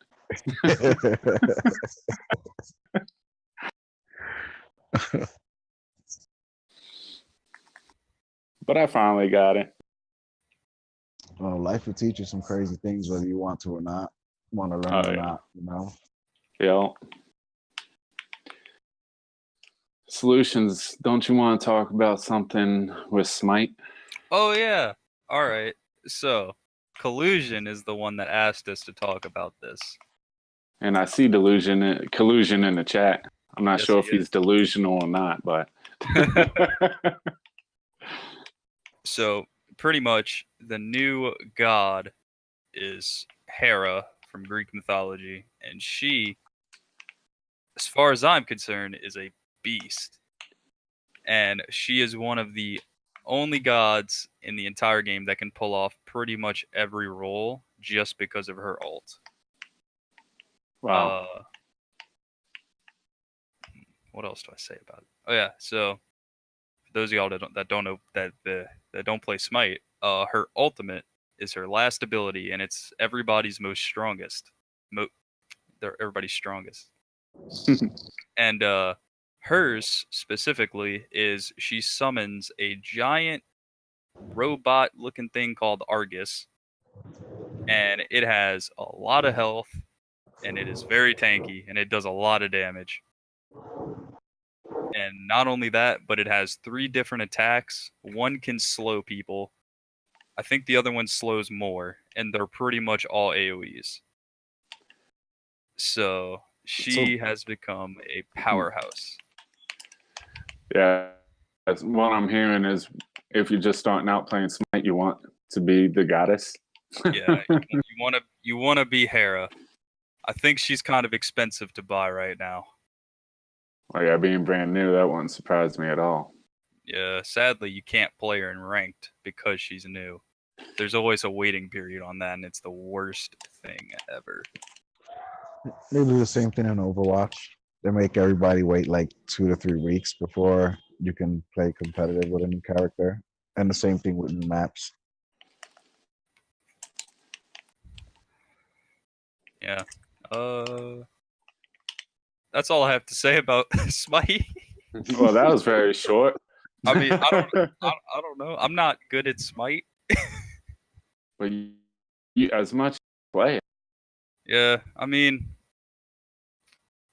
But I finally got it. Well, life will teach you some crazy things whether you want to or not, want to learn or not, Yeah. Solutions, don't you want to talk about something with Smite? Oh, yeah. All right. So, Collusion is the one that asked us to talk about this. And I see collusion in the chat. I'm not sure if he's delusional or not, but... So, pretty much, the new god is Hera from Greek mythology, and she, as far as I'm concerned, is a beast. And she is one of the only gods in the entire game that can pull off pretty much every role just because of her ult. Wow. What else do I say about it? Oh yeah, so for those of y'all that don't play Smite, her ultimate is her last ability, and it's everybody's most strongest. They're everybody's strongest. And hers specifically is she summons a giant robot-looking thing called Argus, and it has a lot of health, and it is very tanky, and it does a lot of damage. And not only that, but it has 3 different attacks. One can slow people. I think the other one slows more, and they're pretty much all AoEs. So she has become a powerhouse. Yeah, what I'm hearing is if you're just starting out playing Smite, you want to be the goddess. Yeah, you want to be Hera. I think she's kind of expensive to buy right now. Oh yeah, being brand new, that wouldn't surprise me at all. Yeah, sadly, you can't play her in ranked because she's new. There's always a waiting period on that, and it's the worst thing ever. They do the same thing in Overwatch. They make everybody wait like 2 to 3 weeks before you can play competitive with a new character. And the same thing with new maps. Yeah. That's all I have to say about Smite. Well, that was very short. I mean, I don't know. I'm not good at Smite. But you as much play it. Yeah, I mean,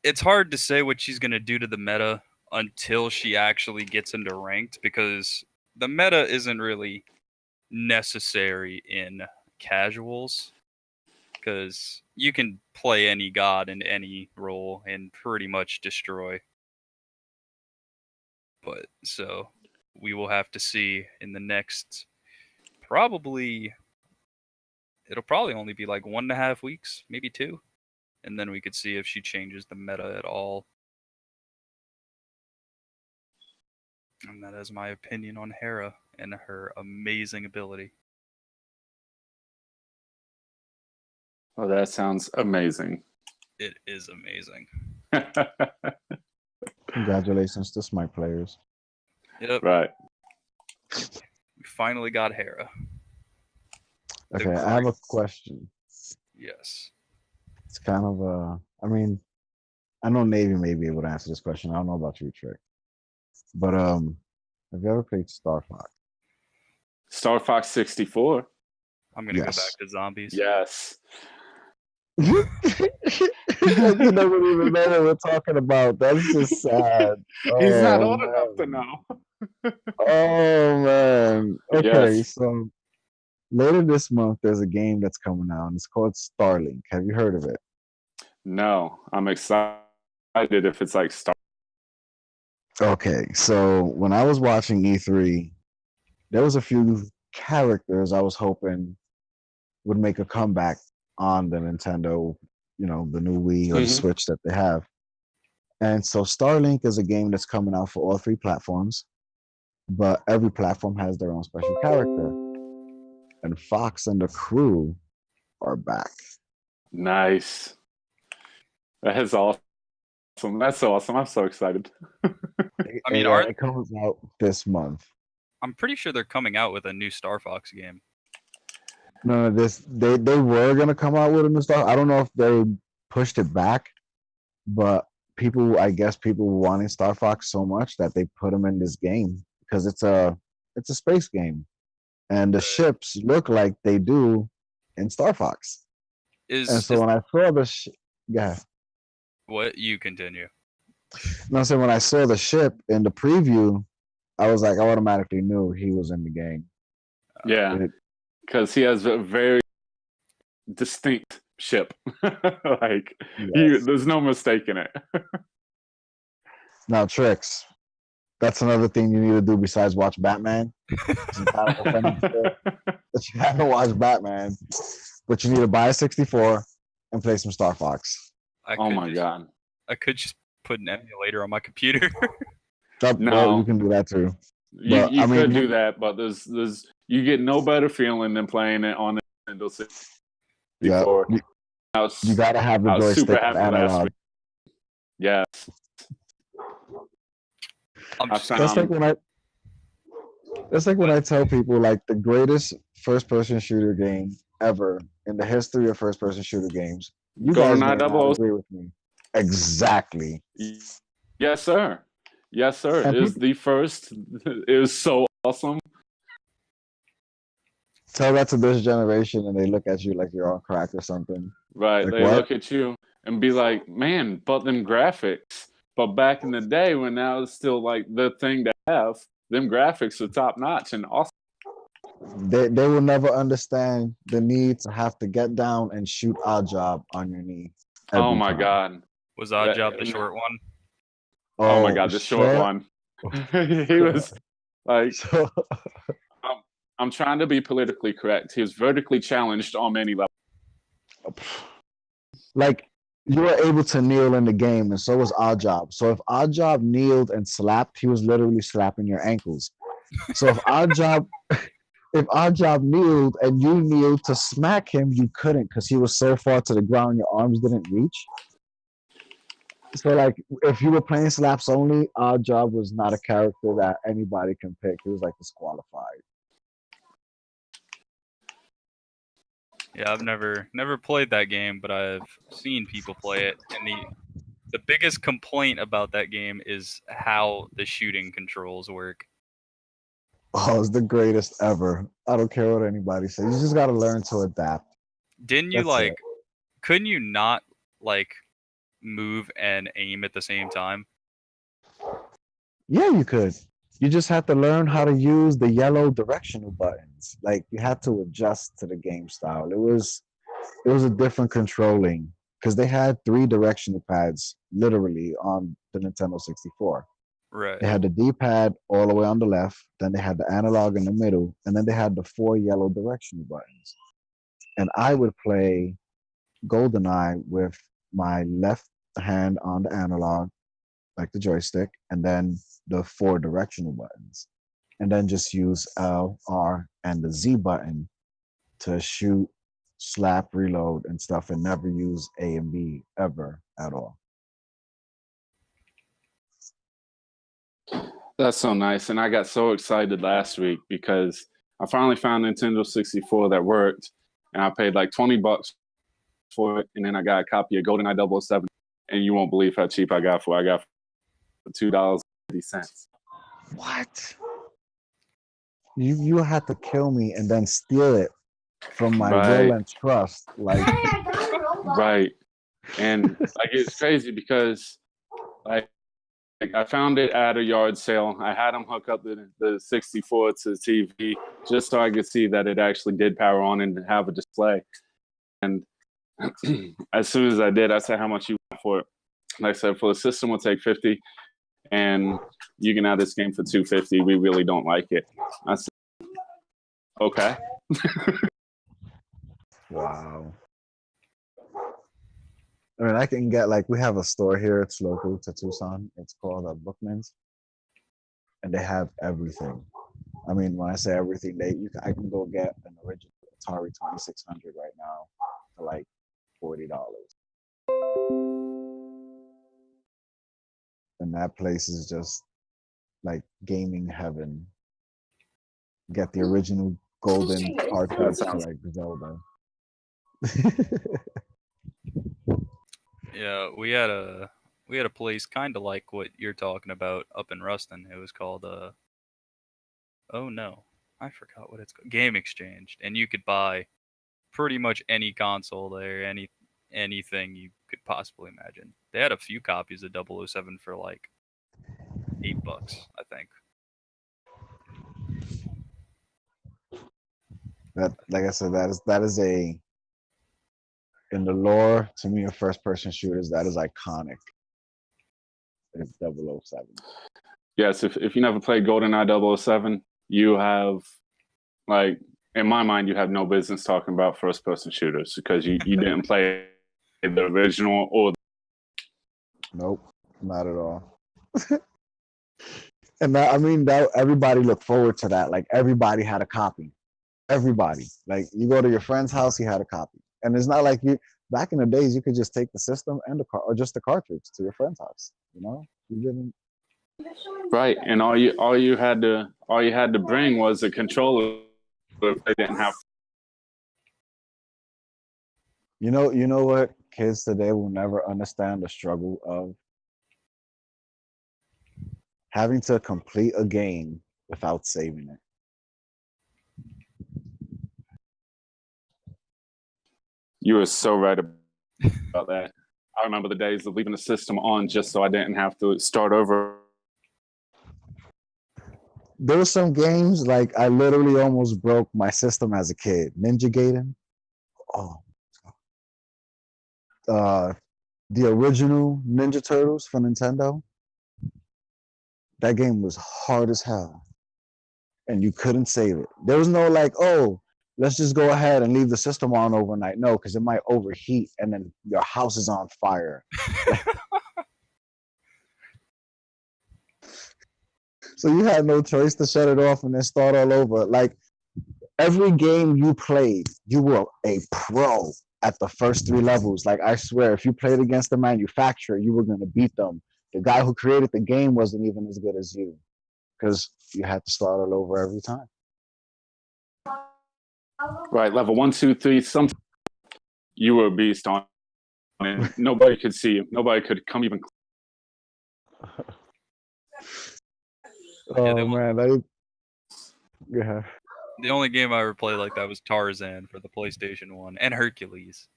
it's hard to say what she's going to do to the meta until she actually gets into ranked, because the meta isn't really necessary in casuals, because you can play any god in any role and pretty much destroy. But so we will have to see in the next it'll probably only be like 1.5 weeks, maybe 2. And then we could see if she changes the meta at all. And that is my opinion on Hera and her amazing ability. Oh, that sounds amazing. It is amazing. Congratulations to Smite players. Yep. Right. We finally got Hera. Okay, I have a question. Yes. It's kind of I mean, I know Navy may be able to answer this question. I don't know about you, Trick. But have you ever played Star Fox? Star Fox 64. I'm gonna go back to zombies. Yes. You don't even know what we're talking about. That's just sad. He's not old enough to know. Oh man. Okay, Yes. so later this month there's a game that's coming out, and it's called Starlink. Have you heard of it? No, I'm excited if it's like Star. Okay, so when I was watching E3, there was a few characters I was hoping would make a comeback on the Nintendo, the new Wii or the Switch that they have. And so Starlink is a game that's coming out for all 3 platforms, but every platform has their own special character. And Fox and the crew are back. Nice. That is awesome. That's so awesome. I'm so excited. I mean, it comes out this month. I'm pretty sure they're coming out with a new Star Fox game. No, they were gonna come out with a new Star. I don't know if they pushed it back, but I guess people were wanting Star Fox so much that they put them in this game because it's a space game, and the ships look like they do in Star Fox. When I saw what you continue? No, so when I saw the ship in the preview, I was like, I automatically knew he was in the game. Yeah, because he has a very distinct ship. There's no mistaking it. Now, Tricks, that's another thing you need to do besides watch Batman. That you haven't watched Batman, but you need to buy a 64 and play some Star Fox. Oh my god! I could just put an emulator on my computer. No, you can do that too. You could do that, but there's you get no better feeling than playing it on the Nintendo 64. Yeah, you gotta have the joystick and analog. Yes. That's like when I tell people, like, the greatest first-person shooter game ever in the history of first-person shooter games. You guys might not agree with me. Exactly. Yes, sir. Yes, sir. It is the first. It was so awesome. Tell that to this generation, and they look at you like you're on crack or something. Right. Like, they look at you and be like, man, but them graphics. But back in the day when that was still like the thing to have, them graphics are top notch and awesome. They will never understand the need to have to get down and shoot Oddjob on your knee. Oh my god. Was Oddjob the short one? Oh my god, the short one. He was like I'm trying to be politically correct. He was vertically challenged on many levels. Like, you were able to kneel in the game, and so was Oddjob. So if Oddjob kneeled and slapped, he was literally slapping your ankles. So if Oddjob kneeled and you kneeled to smack him, you couldn't because he was so far to the ground, your arms didn't reach. So like if you were playing slaps only, Oddjob was not a character that anybody can pick. He was like disqualified. Yeah, I've never played that game, but I've seen people play it, and the biggest complaint about that game is how the shooting controls work. Oh, it's the greatest ever. I don't care what anybody says. You just got to learn to adapt. Didn't you That's it. couldn't you not like move and aim at the same time? Yeah, you could. You just had to learn how to use the yellow directional buttons. Like you had to adjust to the game style. It was a different controlling because they had 3 directional pads literally on the Nintendo 64. Right. They had the D-pad all the way on the left, then they had the analog in the middle, and then they had the 4 yellow directional buttons. And I would play GoldenEye with my left hand on the analog, like the joystick, and then the 4 directional buttons. And then just use L, R, and the Z button to shoot, slap, reload, and stuff, and never use A and B ever at all. That's so nice. And I got so excited last week because I finally found Nintendo 64 that worked, and I paid like $20 for it. And then I got a copy of GoldenEye 007, and you won't believe how cheap I got for it. I got for $2.50. What? You had to kill me and then steal it from my will and trust. Like right. And like it's crazy because like I found it at a yard sale. I had them hook up the 64 to the TV just so I could see that it actually did power on and have a display. And as soon as I did, I said, how much you want for it? And I said, for the system, we'll take $50. And you can have this game for $250. We really don't like it. I said, okay. Wow. I mean, I can get like we have a store here. It's local to Tucson. It's called Bookman's, and they have everything. I mean, when I say everything, I can go get an original Atari 2600 right now for like $40. And that place is just like gaming heaven. Get the original golden cartridge to like Zelda. Yeah, we had a place kind of like what you're talking about up in Ruston. It was called oh no, I forgot what it's called. Game Exchange, and you could buy pretty much any console there, anything you could possibly imagine. They had a few copies of 007 for like $8, I think. That, like I said, that is a in the lore to me of first person shooters, that is iconic. It's 007. Yes, if you never played GoldenEye 007, you have, like, in my mind, you have no business talking about first person shooters because you didn't play the original or. Nope, not at all. And that, I mean, that everybody looked forward to that. Like everybody had a copy. Everybody. Like you go to your friend's house, he had a copy. And it's not like you back in the days you could just take the system and the car or just the cartridge to your friend's house. You know, you didn't. Right, and all you had to bring was a controller. If they didn't have. You know what? Kids today will never understand the struggle of having to complete a game without saving it. You were so right about that. I remember the days of leaving the system on just so I didn't have to start over. There were some games like I literally almost broke my system as a kid. Ninja Gaiden. Oh. The original Ninja Turtles for Nintendo. That game was hard as hell. And you couldn't save it. There was no like, oh, let's just go ahead and leave the system on overnight. No, because it might overheat and then your house is on fire. So you had no choice to shut it off and then start all over. Like every game you played, you were a pro at the first 3 levels. Like I swear, if you played against the manufacturer, you were going to beat them. The guy who created the game wasn't even as good as you because you had to start all over every time. Right, level 1, 2, 3. Sometimes you were a beast on it. Nobody could see you. Nobody could come even close. Oh man, yeah. The only game I ever played like that was Tarzan for the PlayStation 1 and Hercules.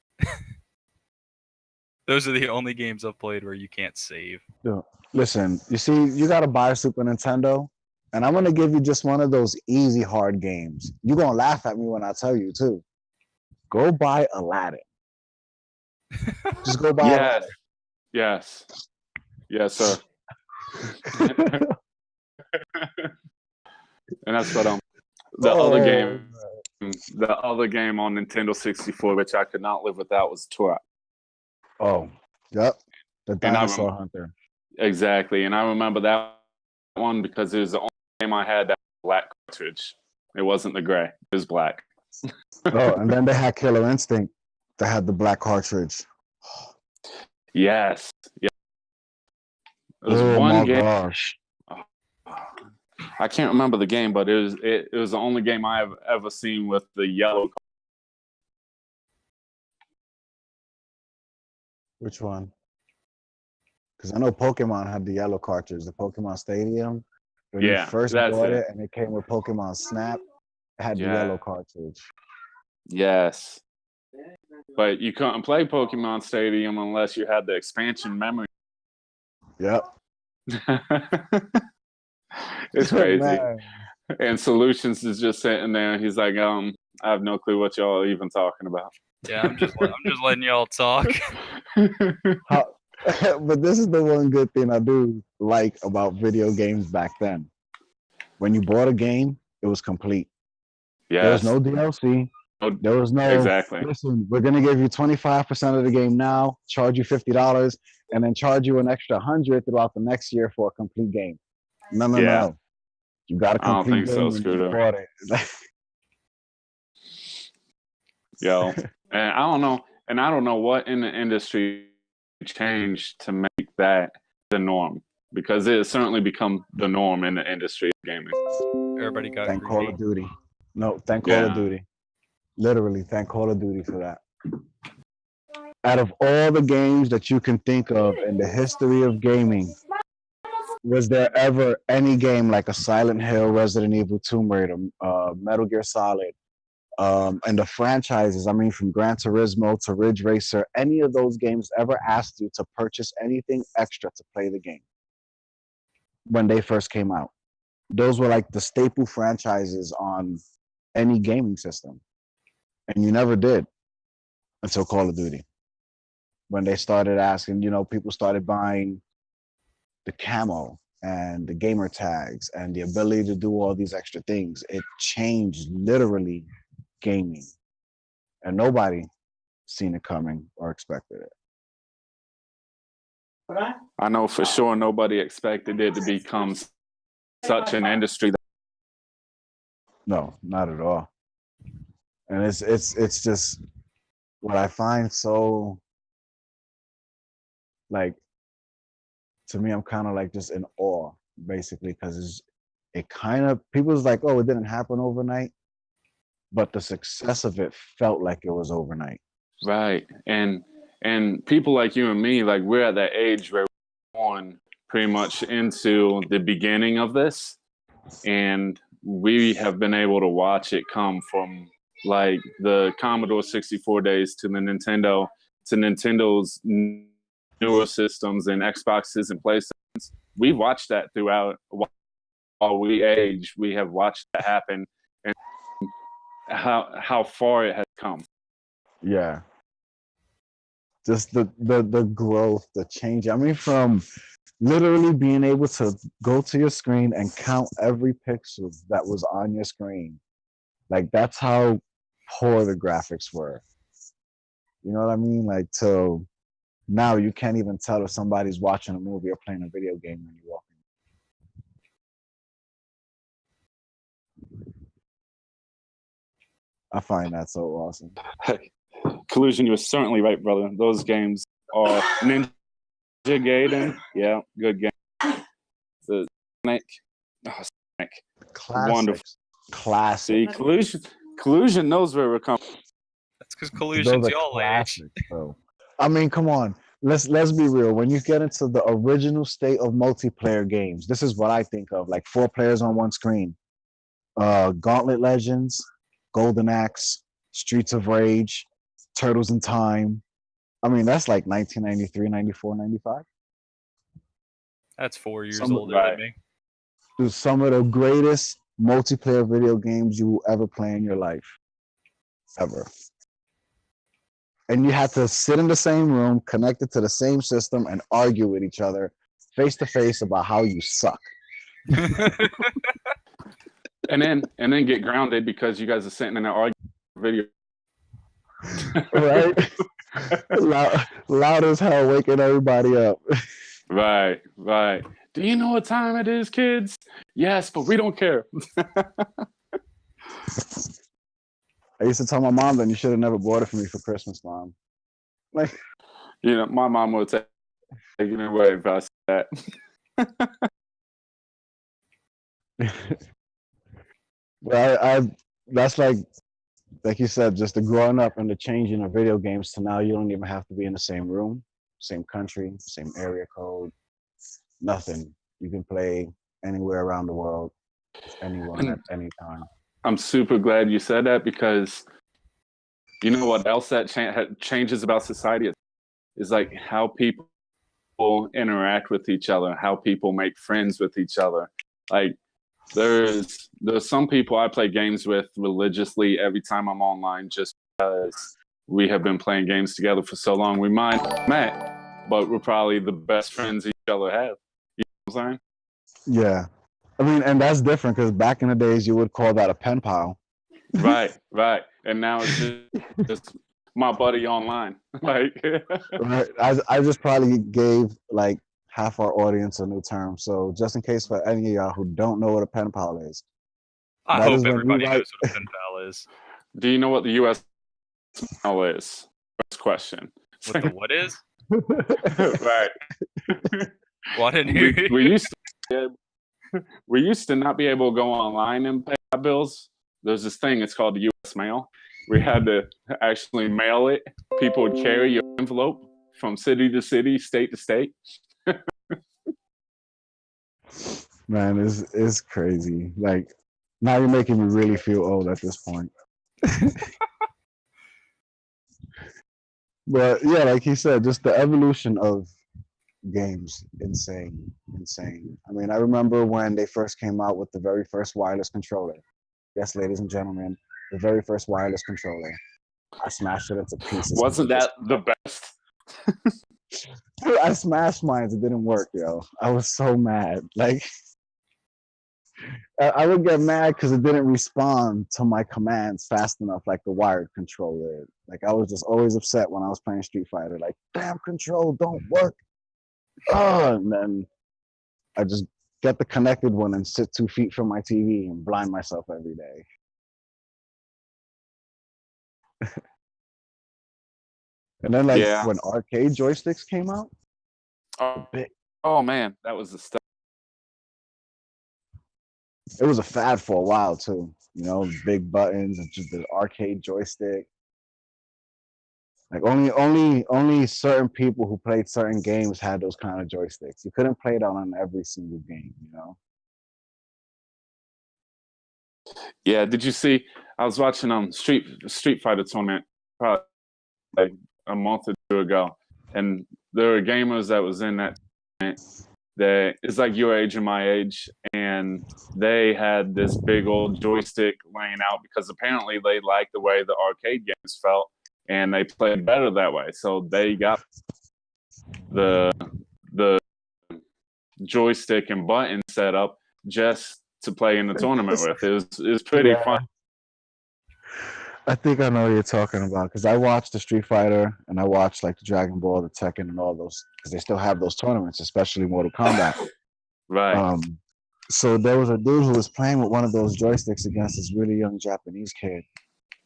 Those are the only games I've played where you can't save. Listen, you see, you got to buy a Super Nintendo, and I'm going to give you just one of those easy hard games. You're going to laugh at me when I tell you, too. Go buy Aladdin. Just go buy Aladdin. Yes. Yes, sir. And that's what the other game on Nintendo 64, which I could not live without, was Turok. Oh, yep. The Dinosaur Hunter. Exactly. And I remember that one because it was the only game I had that black cartridge. It wasn't the gray. It was black. Oh, and then they had Killer Instinct that had the black cartridge. Yes. Yeah. It was one game. Gosh. I can't remember the game, but it was the only game I have ever seen with the yellow. Which one? Because I know Pokemon had the yellow cartridge, the Pokemon Stadium. When you first bought it and it came with Pokemon Snap, it had the yellow cartridge. Yes. But you couldn't play Pokemon Stadium unless you had the expansion memory. Yep. It's crazy. And Solutions is just sitting there. He's like, I have no clue what y'all are even talking about. Yeah, I'm just letting y'all talk. But this is the one good thing I do like about video games back then. When you bought a game, it was complete. Yes. There was no DLC. There was no, listen, we're going to give you 25% of the game now, charge you $50, and then charge you an extra $100 throughout the next year for a complete game. No. You got to complete. I don't think so, Scooter. Yo, and I don't know what in the industry changed to make that the norm, because it has certainly become the norm in the industry of gaming. Everybody got thank Call of Duty. No, thank Call of Duty. Literally, thank Call of Duty for that. Out of all the games that you can think of in the history of gaming, was there ever any game like a Silent Hill, Resident Evil, Tomb Raider, Metal Gear Solid, and the franchises, I mean, from Gran Turismo to Ridge Racer, any of those games ever asked you to purchase anything extra to play the game when they first came out? Those were like the staple franchises on any gaming system. And you never did until Call of Duty. When they started asking, people started buying the camo and the gamer tags and the ability to do all these extra things. It changed literally gaming. And nobody seen it coming or expected it. I know for sure nobody expected it to become such an industry. No, not at all. And it's just what I find so, like, to me, I'm kind of like just in awe, basically, because it kind of, people's like, oh, it didn't happen overnight, but the success of it felt like it was overnight. Right. And people like you and me, like, we're at that age where we're born pretty much into the beginning of this, and we have been able to watch it come from like the Commodore 64 days to the Nintendo, to Nintendo's newer systems and Xboxes and PlayStations. We've watched that throughout while we age. We have watched that happen, and how far it has come. Yeah. Just the growth, the change. I mean, from literally being able to go to your screen and count every pixel that was on your screen. Like, that's how poor the graphics were. You know what I mean? Like, till now you can't even tell if somebody's watching a movie or playing a video game when you walk in. I find that so awesome. Collusion, you're certainly right, brother. Those games are Ninja Gaiden. Yeah, good game. The Sonic. Oh, Sonic. Classics. Wonderful. Classic. See, Collusion knows where we're coming. That's because Collusion's y'all classics, bro. I mean, come on. Let's be real. When you get into the original state of multiplayer games, this is what I think of. Like 4 players on one screen. Gauntlet Legends, Golden Axe, Streets of Rage, Turtles in Time. I mean, that's like 1993, 94, 95. That's 4 years older than me. Dude, some of the greatest multiplayer video games you will ever play in your life. Ever. And you had to sit in the same room, connected to the same system, and argue with each other face to face about how you suck. and then get grounded because you guys are sitting in an argument video. Right? loud as hell, waking everybody up. Right. Do you know what time it is, kids? Yes, but we don't care. I used to tell my mom that you should have never bought it for me for Christmas, Mom. Like, you know, my mom would take it away if I said that. Well, that's like you said, just the growing up and the changing of video games to now you don't even have to be in the same room, same country, same area code, nothing. You can play anywhere around the world, anyone at any time. I'm super glad you said that because you know what else that changes about society is like how people interact with each other, how people make friends with each other. Like there's some people I play games with religiously every time I'm online just because we have been playing games together for so long. We might have met, but we're probably the best friends each other have. You know what I'm saying? Yeah. I mean, and that's different because back in the days you would call that a pen pal. Right. And now it's just my buddy online. Like right. I just probably gave like half our audience a new term. So just in case for any of y'all who don't know what a pen pal is. I hope everybody knows what a pen pal is. Do you know what the U.S. pal is? First question. What the what is? Right. Well, I didn't hear you. We used to not be able to go online and pay our bills. There's this thing, it's called the U.S. mail. We had to actually mail it. People would carry your envelope from city to city, state to state. Man, it's crazy. Like, now you're making me really feel old at this point. But yeah, like he said, just the evolution of games, insane. I mean, I remember when they first came out with the very first wireless controller. Yes, ladies and gentlemen, the very first wireless controller. I smashed it into pieces. Wasn't that the best? Dude, I smashed mine. It didn't work, yo. I was so mad. Like, I would get mad because it didn't respond to my commands fast enough like the wired controller. Like, I was just always upset when I was playing Street Fighter. Like, damn, control don't work. Oh, and then I just get the connected one and sit 2 feet from my TV and blind myself every day. And then, like, when arcade joysticks came out, oh man, that was the stuff. It was a fad for a while too. You know, big buttons and just the arcade joystick. Like only certain people who played certain games had those kind of joysticks. You couldn't play it on every single game, you know. Yeah, did you see? I was watching Street Fighter tournament probably like a month or two ago, and there were gamers that was in that tournament that is like your age and my age, and they had this big old joystick laying out because apparently they liked the way the arcade games felt, and they played better that way. So they got the joystick and button set up just to play in the tournament with. It was pretty fun. I think I know what you're talking about because I watched the Street Fighter and I watched like the Dragon Ball, the Tekken, and all those because they still have those tournaments, especially Mortal Kombat. Right. So there was a dude who was playing with one of those joysticks against this really young Japanese kid,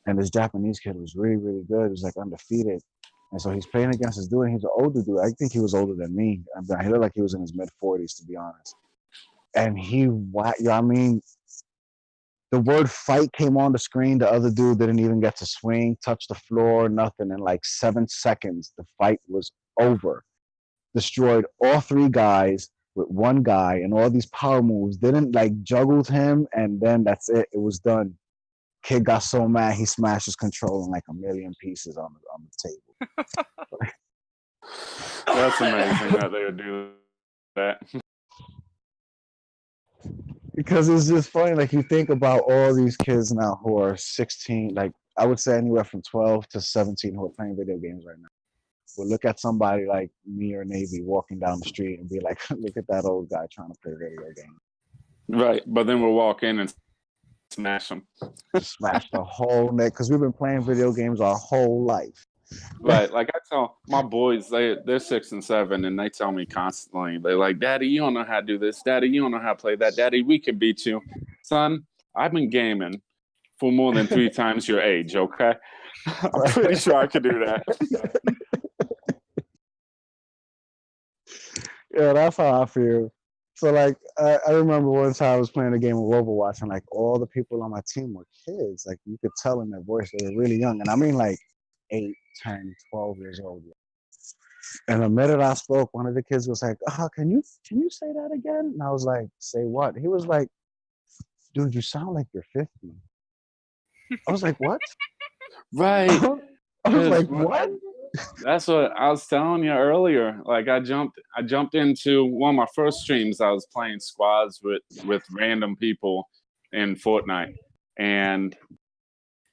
and this Japanese kid was really, really good. He was like undefeated, and so he's playing against this dude, and he's an older dude. I think he was older than me. He looked like he was in his mid-40s, to be honest. And the word fight came on the screen. The other dude didn't even get to swing, touch the floor, nothing. In like 7 seconds, the fight was over. Destroyed all 3 guys with 1 guy and all these power moves. Didn't like juggled him, and then that's it. It was done. Kid got so mad he smashed his controller in like a million pieces on the table. That's amazing that they would do that. Because it's just funny, like you think about all these kids now who are 16, like I would say anywhere from 12 to 17 who are playing video games right now. We'll look at somebody like me or Navy walking down the street and be like, look at that old guy trying to play video games. Right, but then we'll walk in and smash them. Smash the whole neck, because we've been playing video games our whole life. Right, like I tell my boys, they're 6 and 7, and they tell me constantly, they're like, Daddy, you don't know how to do this. Daddy, you don't know how to play that. Daddy, we can beat you. Son, I've been gaming for more than 3 times your age, okay? I'm pretty sure I could do that. Yeah, that's how I feel. So, like, I remember one time I was playing a game of Overwatch, and, like, all the people on my team were kids. Like, you could tell in their voice they were really young. And I mean, like, 8, 10, 12 years old. And the minute I spoke, one of the kids was like, can you say that again? And I was like, say what? He was like, dude, you sound like you're 50. I was like, what? Right. I was like, what? That's what I was telling you earlier. Like I jumped into one of my first streams. I was playing squads with random people in Fortnite, and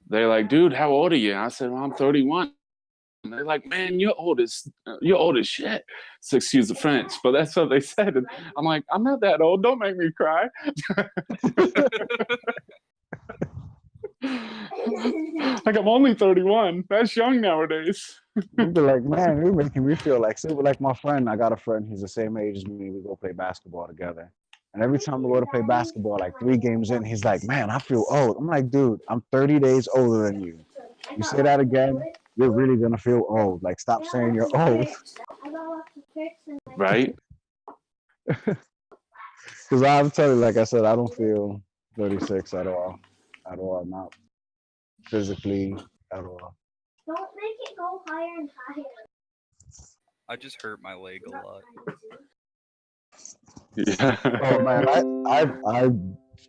they're like, "Dude, how old are you?" I said, "Well, I'm 31." And they're like, "Man, you're old as shit." So excuse the French, but that's what they said. And I'm like, "I'm not that old. Don't make me cry." Like I'm only 31. That's young nowadays. You'd be like, man, you're making me feel like super. Like my friend, I got a friend. He's the same age as me. We go play basketball together. And every time we go to play basketball, like 3 games in, he's like, man, I feel old. I'm like, dude, I'm 30 days older than you. You say that again, you're really gonna feel old. Like, stop saying you're old. Right? Because I'm telling you, like I said, I don't feel 36 at all. At all. Not physically at all. Don't make it go higher and higher. I just hurt my leg a lot. Yeah. Oh man, I've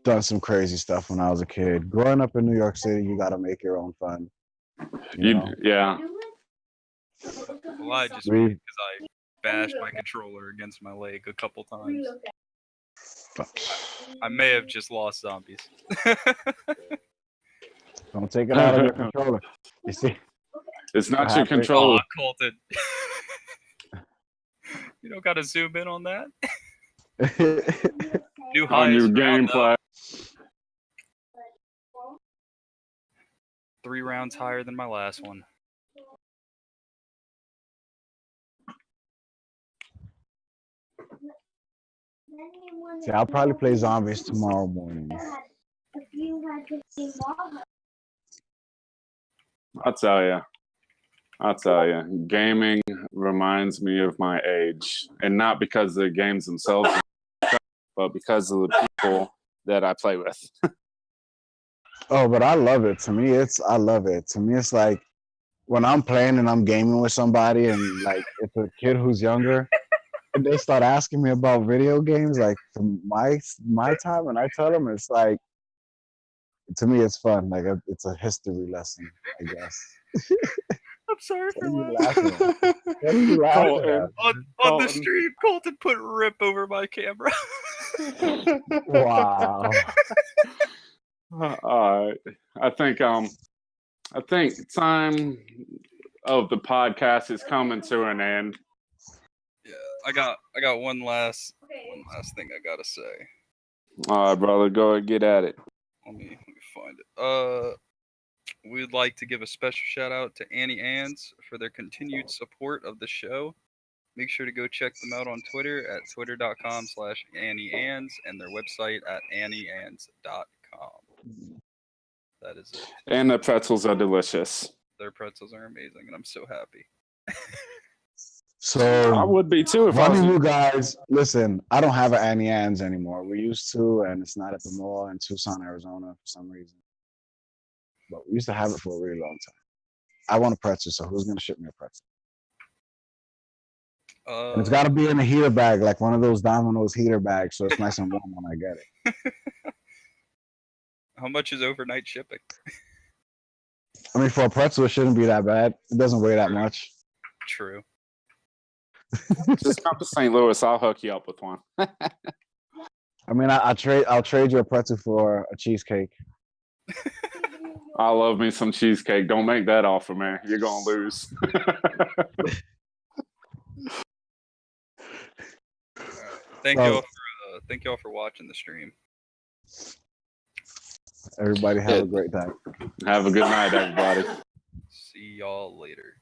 done some crazy stuff when I was a kid. Growing up in New York City, you got to make your own fun. Yeah. Well, I just because I bashed my controller against my leg a couple times. I may have just lost zombies. Don't take it out of your controller. You see, it's not your controller. Oh, Colton. You don't got to zoom in on that. New On your gameplay. 3 rounds higher than my last one. See, I'll probably play zombies tomorrow morning. I'll tell you, gaming reminds me of my age, and not because of the games themselves, but because of the people that I play with. Oh, but I love it. To me, it's like when I'm playing and I'm gaming with somebody, and like it's a kid who's younger, and they start asking me about video games, like from my time, and I tell them it's like, to me, it's fun. Like it's a history lesson, I guess. I'm sorry for laughing. What are you laughing at? On the stream, Colton put "rip" over my camera. Wow. I think time of the podcast is coming to an end. Yeah, I got one last thing I gotta say. All right, brother, go and get at it. Let me find it. we'd like to give a special shout out to Annie Ann's for their continued support of the show. Make sure to go check them out on Twitter at twitter.com/AnnieAnns and their website at annieanns.com. That is it. And the pretzels are delicious. Their pretzels are amazing, and I'm so happy. So I would be too if I one was. of you guys, listen, I don't have an Annie Ann's anymore. We used to, and it's not at the mall in Tucson, Arizona for some reason. But we used to have it for a really long time. I want a pretzel, so who's going to ship me a pretzel? And it's got to be in a heater bag, like one of those Domino's heater bags, so it's nice and warm when I get it. How much is overnight shipping? I mean, for a pretzel, it shouldn't be that bad. It doesn't weigh that much. True. Just come to St. Louis. I'll hook you up with one. I mean, I'll trade you a pretzel for a cheesecake. I love me some cheesecake. Don't make that offer, man. You're gonna lose. Thank y'all for watching the stream. Everybody have a great day. Have a good night, everybody. See y'all later.